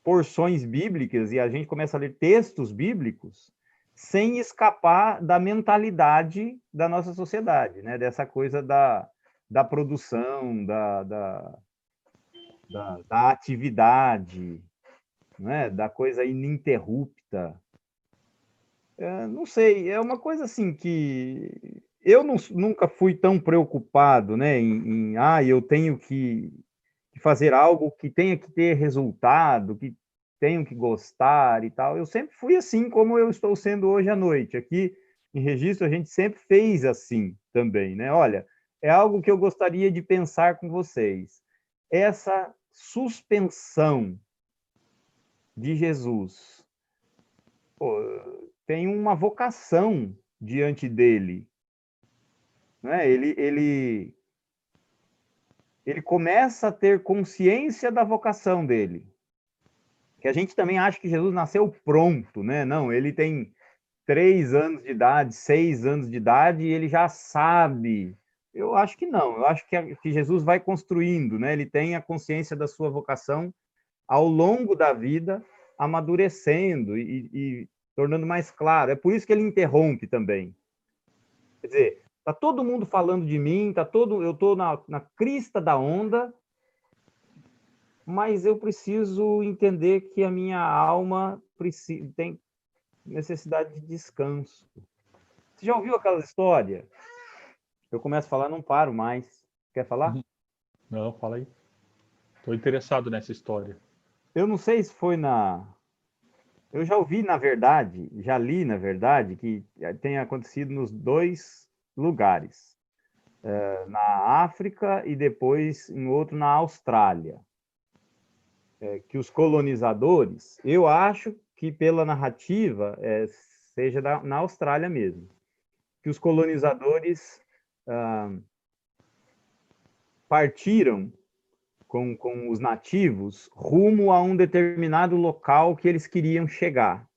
porções bíblicas e a gente começa a ler textos bíblicos sem escapar da mentalidade da nossa sociedade, né? Dessa coisa da produção, da atividade, né? Da coisa ininterrupta. Não sei, é uma coisa assim que eu nunca fui tão preocupado, né? Eu tenho que fazer algo que tenha que ter resultado, que tenho que gostar e tal. Eu sempre fui assim como eu estou sendo hoje à noite. Aqui em Registro a gente sempre fez assim também, né? Olha, é algo que eu gostaria de pensar com vocês. Essa suspensão de Jesus, pô, tem uma vocação diante dele, né? Ele ele começa a ter consciência da vocação dele. Que a gente também acha que Jesus nasceu pronto, né? Não, ele tem 3 anos de idade, 6 anos de idade, e ele já sabe. Eu acho que não, eu acho que Jesus vai construindo, né? Ele tem a consciência da sua vocação ao longo da vida, amadurecendo e tornando mais claro. É por isso que ele interrompe também. Quer dizer, tá todo mundo falando de mim, eu estou na crista da onda, mas eu preciso entender que a minha alma tem necessidade de descanso. Você já ouviu aquela história? Eu começo a falar, não paro mais. Quer falar? Não, fala aí. Estou interessado nessa história. Eu não sei se foi Eu já ouvi, na verdade, já li, na verdade, que tem acontecido nos 2 lugares. Na África e depois em outro na Austrália. Que os colonizadores, eu acho que pela narrativa, seja na Austrália mesmo, que os colonizadores partiram com os nativos rumo a um determinado local que eles queriam chegar.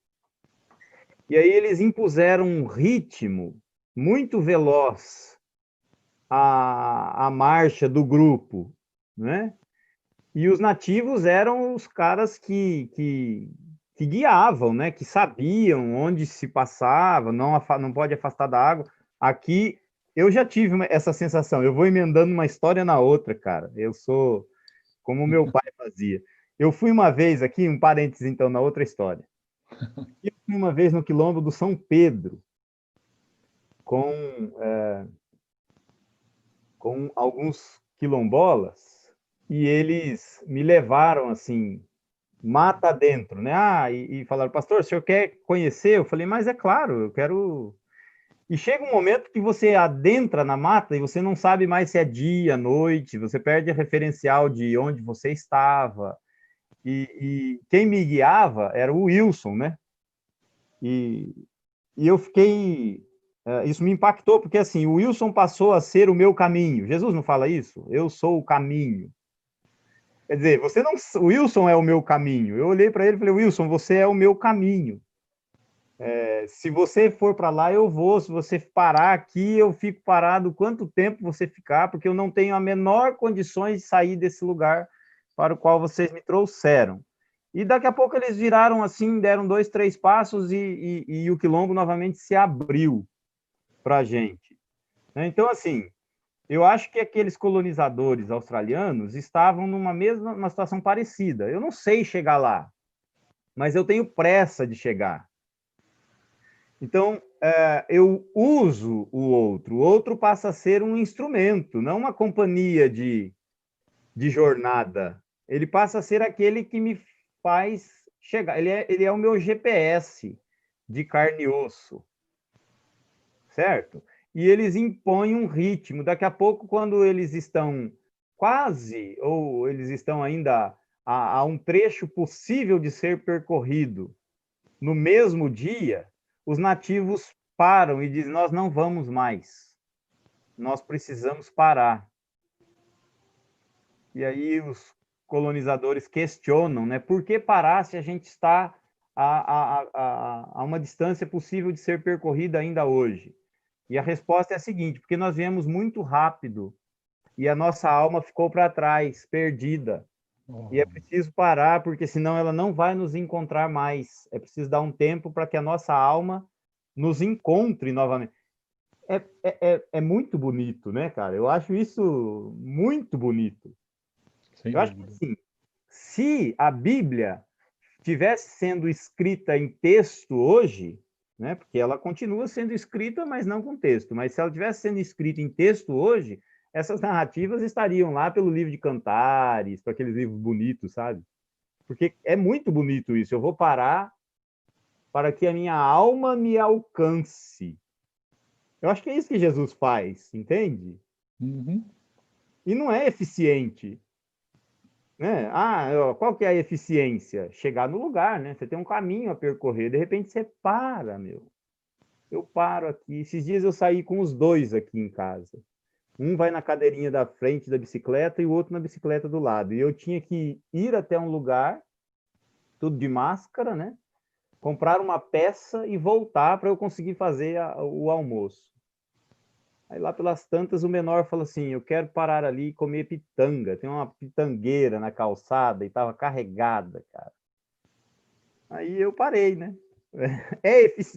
E aí eles impuseram um ritmo muito veloz à marcha do grupo, né? E os nativos eram os caras que guiavam, né? Que sabiam onde se passava, não pode afastar da água. Aqui, eu já tive essa sensação. Eu vou emendando uma história na outra, cara. Eu sou como meu pai fazia. Eu fui uma vez aqui, um parênteses então, na outra história. Eu fui uma vez no quilombo do São Pedro, com, com alguns quilombolas, e eles me levaram assim, mata dentro, né? E falaram, pastor, o senhor quer conhecer? Eu falei, mas é claro, eu quero. E chega um momento que você adentra na mata e você não sabe mais se é dia, noite, você perde a referencial de onde você estava. E quem me guiava era o Wilson, né? E, e eu fiquei. Isso me impactou, porque assim, o Wilson passou a ser o meu caminho. Jesus não fala isso? Eu sou o caminho. Quer dizer, você não. O Wilson é o meu caminho. Eu olhei para ele e falei, Wilson, você é o meu caminho. Se você for para lá, eu vou. Se você parar aqui, eu fico parado. Quanto tempo você ficar? Porque eu não tenho a menor condições de sair desse lugar para o qual vocês me trouxeram. E daqui a pouco eles viraram assim, deram 2, 3 passos e o quilombo novamente se abriu para a gente. Então, assim, eu acho que aqueles colonizadores australianos estavam numa situação parecida. Eu não sei chegar lá, mas eu tenho pressa de chegar. Então, eu uso o outro passa a ser um instrumento, não uma companhia de jornada. Ele passa a ser aquele que me faz chegar. Ele é o meu GPS de carne e osso, certo? E eles impõem um ritmo. Daqui a pouco, quando eles estão quase, ou eles estão ainda a um trecho possível de ser percorrido no mesmo dia, os nativos param e dizem: nós não vamos mais, nós precisamos parar. E aí os colonizadores questionam, né? Por que parar se a gente está a uma distância possível de ser percorrida ainda hoje? E a resposta é a seguinte: porque nós viemos muito rápido e a nossa alma ficou para trás, perdida. E é preciso parar, porque senão ela não vai nos encontrar mais. É preciso dar um tempo para que a nossa alma nos encontre novamente. É muito bonito, né, cara? Eu acho isso muito bonito. Sem Eu acho que, dúvida. assim, se a Bíblia tivesse sendo escrita em texto hoje, né, porque ela continua sendo escrita, mas não com texto, mas se ela tivesse sendo escrita em texto hoje, essas narrativas estariam lá pelo livro de Cantares, para aqueles livros bonitos, sabe? Porque é muito bonito isso. Eu vou parar para que a minha alma me alcance. Eu acho que é isso que Jesus faz, entende? Uhum. E não é eficiente. Né? Qual que é a eficiência? Chegar no lugar, né? Você tem um caminho a percorrer, de repente você para, meu. Eu paro aqui. Esses dias eu saí com os dois aqui em casa. Um vai na cadeirinha da frente da bicicleta e o outro na bicicleta do lado. E eu tinha que ir até um lugar, tudo de máscara, né? Comprar uma peça e voltar para eu conseguir fazer o almoço. Aí lá pelas tantas o menor falou assim, eu quero parar ali e comer pitanga. Tem uma pitangueira na calçada e estava carregada, cara. Aí eu parei, né?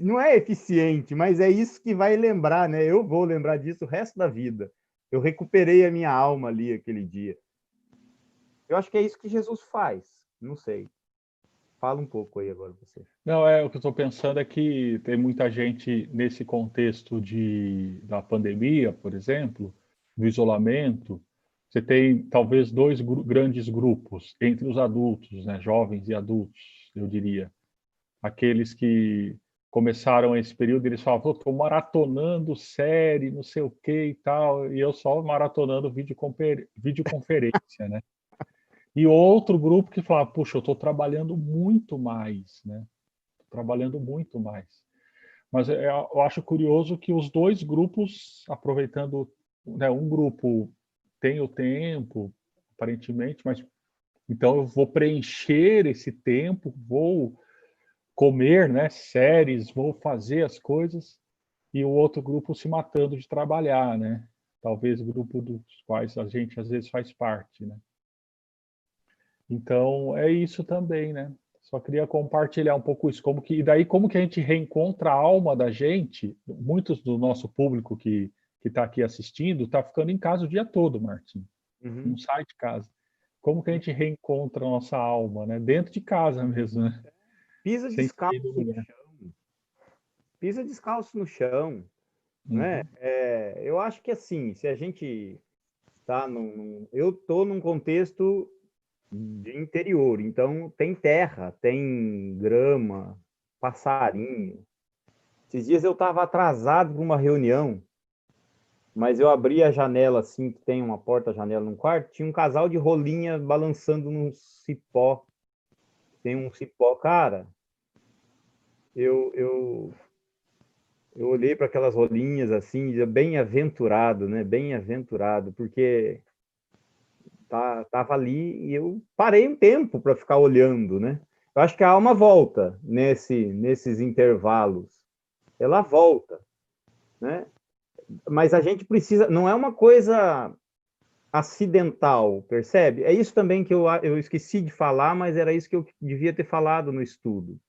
Não é eficiente, mas é isso que vai lembrar, né? Eu vou lembrar disso o resto da vida. Eu recuperei a minha alma ali aquele dia. Eu acho que é isso que Jesus faz. Não sei. Fala um pouco aí agora você. Não, o que eu estou pensando é que tem muita gente nesse contexto da pandemia, por exemplo, do isolamento. Você tem talvez dois grandes grupos entre os adultos, né, jovens e adultos, eu diria. Aqueles que começaram esse período, eles falavam, estou maratonando série, não sei o que e tal, e eu só maratonando videoconferência, né? E outro grupo que falava, puxa, eu estou trabalhando muito mais, né? Trabalhando muito mais. Mas eu acho curioso que os dois grupos, aproveitando, né, um grupo tem o tempo, aparentemente, mas então eu vou preencher esse tempo, vou comer, né, séries, vou fazer as coisas, e o outro grupo se matando de trabalhar, né? Talvez o grupo dos quais a gente às vezes faz parte, né? Então é isso também, né? Só queria compartilhar um pouco isso, como que a gente reencontra a alma da gente. Muitos do nosso público que está aqui assistindo está ficando em casa o dia todo, Martim. Não sai de casa. Como que a gente reencontra a nossa alma, né? Dentro de casa mesmo, né? Pisa Sem descalço sair do no lugar. chão. Pisa descalço no chão, né? Uhum. Eu acho que assim, se a gente tá eu tô num contexto de interior, então tem terra, tem grama, passarinho. Esses dias eu estava atrasado para uma reunião, mas eu abri a janela assim, que tem uma porta-janela num quarto, tinha um casal de rolinha balançando num cipó. Tem um cipó, cara. Eu, eu, eu olhei para aquelas rolinhas assim, e bem-aventurado, né? Bem-aventurado, porque tava ali e eu parei um tempo para ficar olhando, né? Eu acho que a alma volta nesses intervalos. Ela volta, né? Mas a gente precisa, não é uma coisa acidental, percebe? É isso também que eu esqueci de falar, mas era isso que eu devia ter falado no estudo.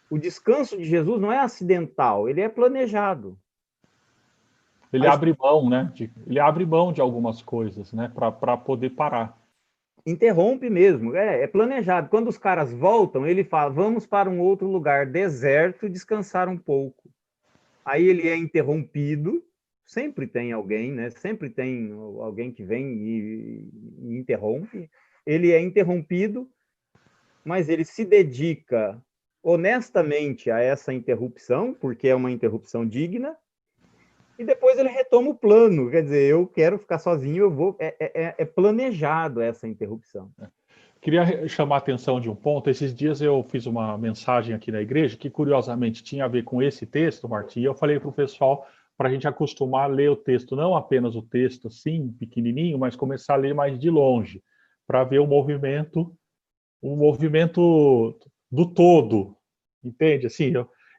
O descanso de Jesus não é acidental, ele é planejado. Ele abre mão, né? Ele abre mão de algumas coisas, né? Para poder parar. Interrompe mesmo, é planejado. Quando os caras voltam, ele fala: vamos para um outro lugar deserto descansar um pouco. Aí ele é interrompido, sempre tem alguém, né? Sempre tem alguém que vem e interrompe. Ele é interrompido, mas ele se dedica honestamente a essa interrupção, porque é uma interrupção digna, e depois ele retoma o plano. Quer dizer, eu quero ficar sozinho, eu vou. É planejado essa interrupção. Queria chamar a atenção de um ponto. Esses dias eu fiz uma mensagem aqui na igreja que, curiosamente, tinha a ver com esse texto, Martim, e eu falei para o pessoal para a gente acostumar a ler o texto, não apenas o texto assim, pequenininho, mas começar a ler mais de longe, para ver o movimento do todo, entende? Assim,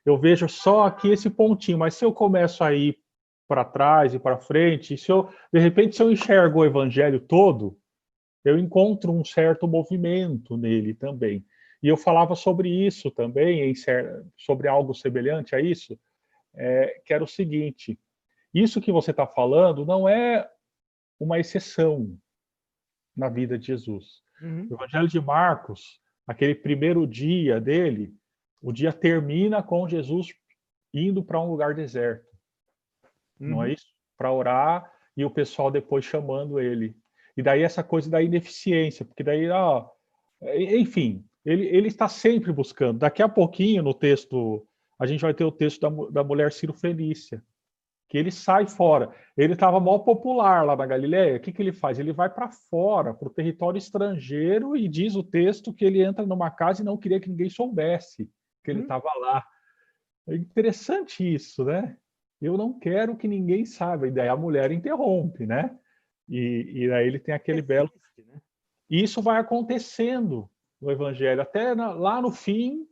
eu vejo só aqui esse pontinho, mas se eu começo a ir para trás e para frente, de repente, se eu enxergo o evangelho todo, eu encontro um certo movimento nele também. E eu falava sobre isso também, sobre algo semelhante a isso, que era o seguinte: isso que você está falando não é uma exceção na vida de Jesus. O Evangelho de Marcos, aquele primeiro dia dele, o dia termina com Jesus indo para um lugar deserto, não é isso? Para orar e o pessoal depois chamando ele. E daí essa coisa da ineficiência, porque daí, enfim, ele está sempre buscando. Daqui a pouquinho, no texto, a gente vai ter o texto da mulher Ciro Felícia, que ele sai fora. Ele estava mal popular lá na Galileia. O que ele faz? Ele vai para fora, para o território estrangeiro, e diz o texto que ele entra numa casa e não queria que ninguém soubesse que ele estava lá. É interessante isso, né? eu não quero que ninguém saiba. E daí a mulher interrompe, né? E aí ele tem aquele belo... Né? E isso vai acontecendo no Evangelho. Até lá no fim,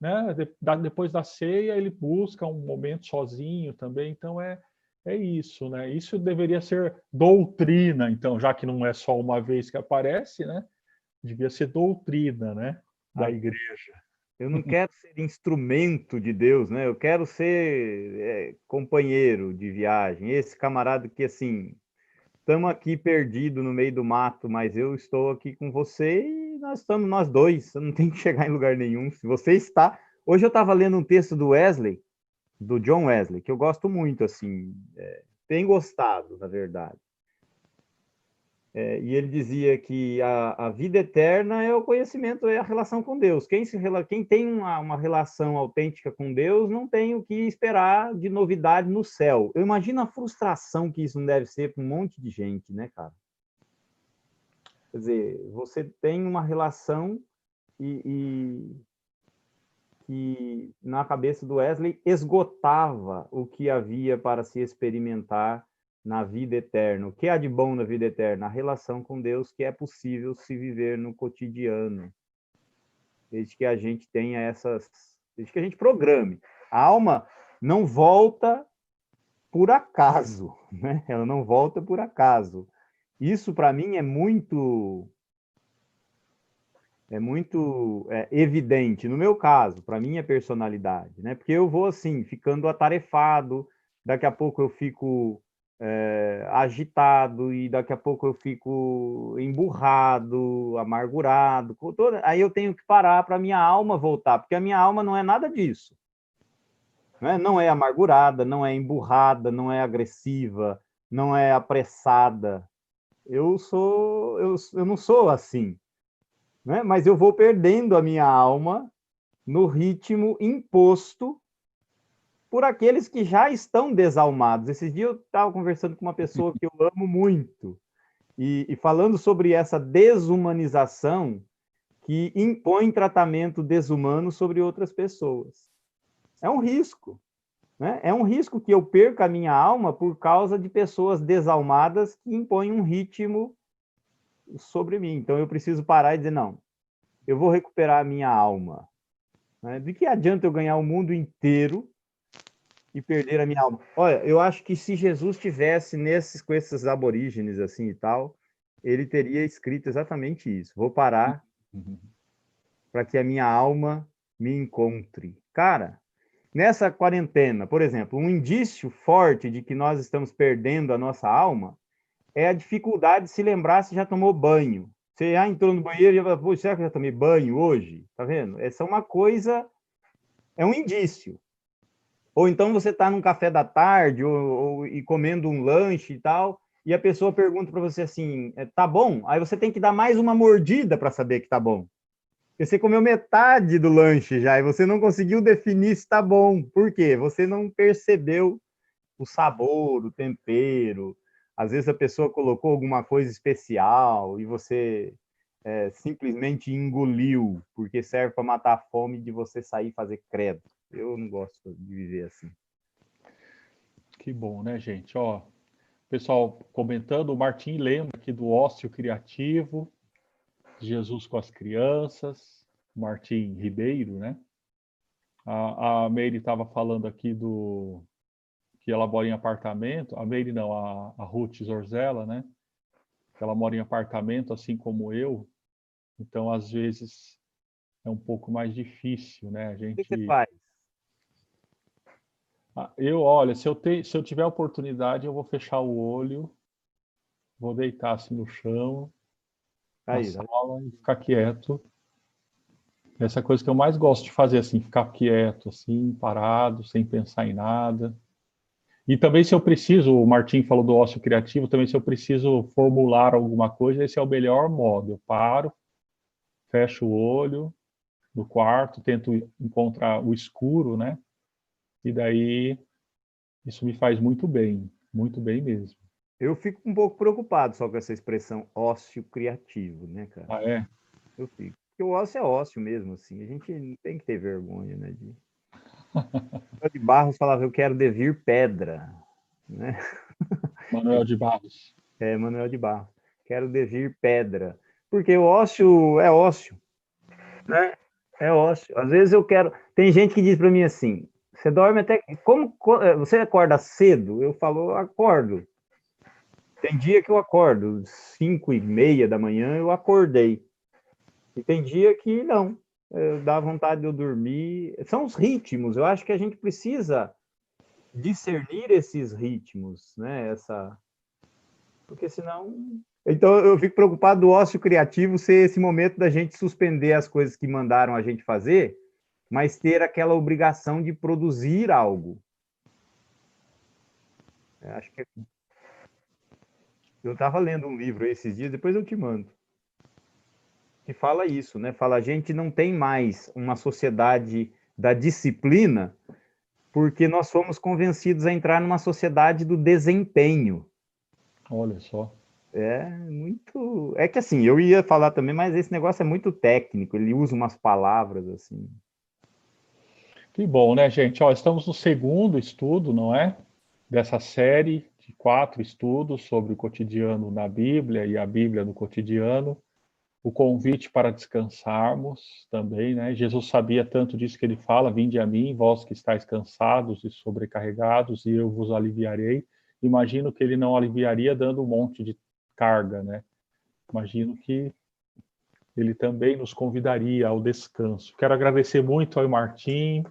né? Depois da ceia, ele busca um momento sozinho também. Então é isso, né? Isso deveria ser doutrina, então, já que não é só uma vez que aparece, né? Devia ser doutrina, né? Da igreja. Eu não quero ser instrumento de Deus, né? Eu quero ser companheiro de viagem. Esse camarada que, assim, estamos aqui perdidos no meio do mato, mas eu estou aqui com você e nós estamos nós dois. Você não tem que chegar em lugar nenhum. Se você está... Hoje eu estava lendo um texto do Wesley, do John Wesley, que eu gosto muito, assim, tenho gostado, na verdade. E ele dizia que a vida eterna é o conhecimento, é a relação com Deus. Quem tem uma relação autêntica com Deus não tem o que esperar de novidade no céu. Eu imagino a frustração que isso não deve ser para um monte de gente, né, cara? Quer dizer, você tem uma relação que na cabeça do Wesley esgotava o que havia para se experimentar na vida eterna. O que há de bom na vida eterna? A relação com Deus que é possível se viver no cotidiano, desde que a gente tenha desde que a gente programe. A alma não volta por acaso, né? Ela não volta por acaso. Isso para mim é muito evidente, no meu caso, para minha personalidade, né? Porque eu vou assim, ficando atarefado, daqui a pouco eu fico agitado, e daqui a pouco eu fico emburrado, amargurado, aí eu tenho que parar para minha alma voltar, porque a minha alma não é nada disso. Né? Não é amargurada, não é emburrada, não é agressiva, não é apressada. Eu não sou assim. Né? Mas eu vou perdendo a minha alma no ritmo imposto por aqueles que já estão desalmados. Esses dias eu estava conversando com uma pessoa que eu amo muito, e falando sobre essa desumanização que impõe tratamento desumano sobre outras pessoas. É um risco. Né? É um risco que eu perca a minha alma por causa de pessoas desalmadas que impõem um ritmo sobre mim. Então eu preciso parar e dizer, não, eu vou recuperar a minha alma. Né? De que adianta eu ganhar o mundo inteiro e perder a minha alma? Olha, eu acho que se Jesus tivesse com esses aborígenes assim e tal, ele teria escrito exatamente isso. Vou parar para que a minha alma me encontre. Cara, nessa quarentena, por exemplo, um indício forte de que nós estamos perdendo a nossa alma é a dificuldade de se lembrar se já tomou banho. Você já entrou no banheiro e já fala, pô, será que eu já tomei banho hoje? Tá vendo? Essa é uma coisa, é um indício. Ou então você está num café da tarde e comendo um lanche e tal, e a pessoa pergunta para você assim, tá bom? Aí você tem que dar mais uma mordida para saber que tá bom. Porque você comeu metade do lanche já e você não conseguiu definir se está bom. Por quê? Você não percebeu o sabor, o tempero. Às vezes a pessoa colocou alguma coisa especial e você simplesmente engoliu, porque serve para matar a fome de você sair e fazer credo. Eu não gosto de viver assim. Que bom, né, gente? Ó, pessoal comentando, o Martim lembra aqui do ócio criativo, Jesus com as crianças, Martim Ribeiro, né? A Meire estava falando aqui que ela mora em apartamento, a Meire não, a Ruth Zorzella, né? Ela mora em apartamento, assim como eu, então às vezes é um pouco mais difícil, né? A O que você gente... faz? Olha, se eu tiver oportunidade, eu vou fechar o olho, vou deitar assim no chão, na Aí, tá? sala e ficar quieto. Essa é a coisa que eu mais gosto de fazer, assim, ficar quieto, assim, parado, sem pensar em nada. E também se eu preciso, o Martim falou do ócio criativo, também se eu preciso formular alguma coisa, esse é o melhor modo. Eu paro, fecho o olho no quarto, tento encontrar o escuro, né? E daí isso me faz muito bem mesmo. Eu fico um pouco preocupado só com essa expressão ócio criativo, né, cara? Ah, é? Eu fico. Porque o ócio é ócio mesmo, assim. A gente não tem que ter vergonha, né? Manuel de Barros falava, eu quero devir pedra, né? Manuel de Barros. É, Manuel de Barros, quero devir pedra. Porque o ócio é ócio, né? É ócio. Às vezes eu quero... Tem gente que diz para mim assim, você dorme até... Você acorda cedo? Eu falo, eu acordo. Tem dia que eu acordo, 5:30 da manhã eu acordei. E tem dia que não, dá vontade de eu dormir. São os ritmos, eu acho que a gente precisa discernir esses ritmos, né? Porque senão... Então eu fico preocupado do ócio criativo ser esse momento da gente suspender as coisas que mandaram a gente fazer, mas ter aquela obrigação de produzir algo. Eu acho que eu estava lendo um livro esses dias, depois eu te mando, que fala isso, né? Fala, a gente não tem mais uma sociedade da disciplina, porque nós fomos convencidos a entrar numa sociedade do desempenho. Olha só. É muito... É que assim, eu ia falar também, mas esse negócio é muito técnico, ele usa umas palavras assim. Que bom, né, gente? Ó, estamos no segundo estudo, não é? Dessa série de 4 estudos sobre o cotidiano na Bíblia e a Bíblia no cotidiano. O convite para descansarmos também, né? Jesus sabia tanto disso que ele fala: vinde a mim, vós que estáis cansados e sobrecarregados, e eu vos aliviarei. Imagino que ele não aliviaria dando um monte de carga, né? Imagino que ele também nos convidaria ao descanso. Quero agradecer muito ao Martim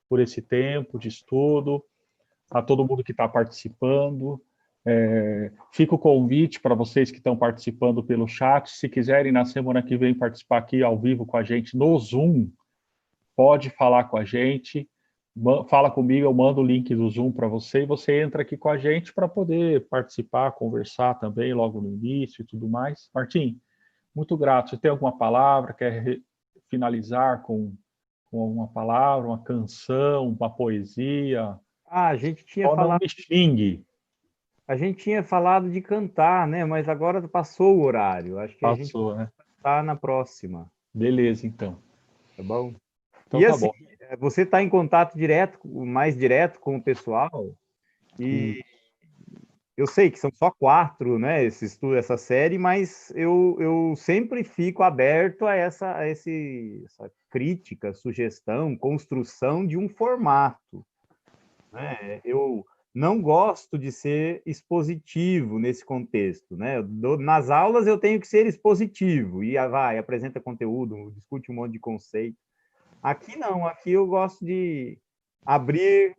por esse tempo de estudo, a todo mundo que está participando. Fica o convite para vocês que estão participando pelo chat. Se quiserem, na semana que vem, participar aqui ao vivo com a gente no Zoom, pode falar com a gente. Fala comigo, eu mando o link do Zoom para você e você entra aqui com a gente para poder participar, conversar também logo no início e tudo mais. Martim, muito grato. Você tem alguma palavra? Quer finalizar com uma palavra, uma canção, uma poesia? Ah, a gente tinha Só não falado, me xingue. de cantar, né? Mas agora passou o horário. Acho que a gente Passou, né? está na próxima, Beleza, então. tá bom? Então E tá assim, bom. você está em contato direto, mais direto com o pessoal, E e eu sei que são só 4, né, essa série, mas eu sempre fico aberto a essa crítica, sugestão, construção de um formato, né? Eu não gosto de ser expositivo nesse contexto, né? Nas aulas eu tenho que ser expositivo, e apresenta conteúdo, discute um monte de conceito. Aqui não, aqui eu gosto de abrir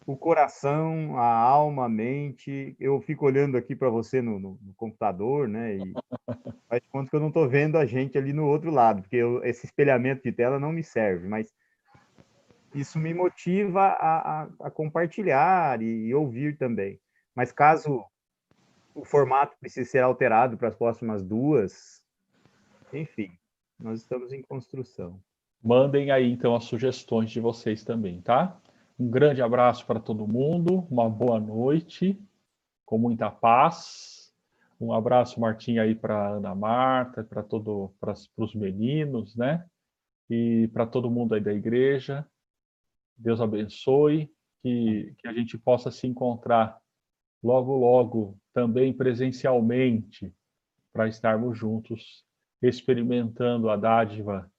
o coração, a alma, a mente. Eu fico olhando aqui para você no computador, né? E faz de conta que eu não estou vendo a gente ali no outro lado, porque esse espelhamento de tela não me serve, mas isso me motiva a compartilhar e ouvir também. Mas caso o formato precise ser alterado para as próximas 2, enfim, nós estamos em construção. mandem aí então as sugestões de vocês também, tá? Um grande abraço para todo mundo, uma boa noite, com muita paz. Um abraço, Martim, aí para Ana Marta, para os meninos, né? E para todo mundo aí da igreja. Deus abençoe, que a gente possa se encontrar logo, logo, também presencialmente, para estarmos juntos, experimentando a dádiva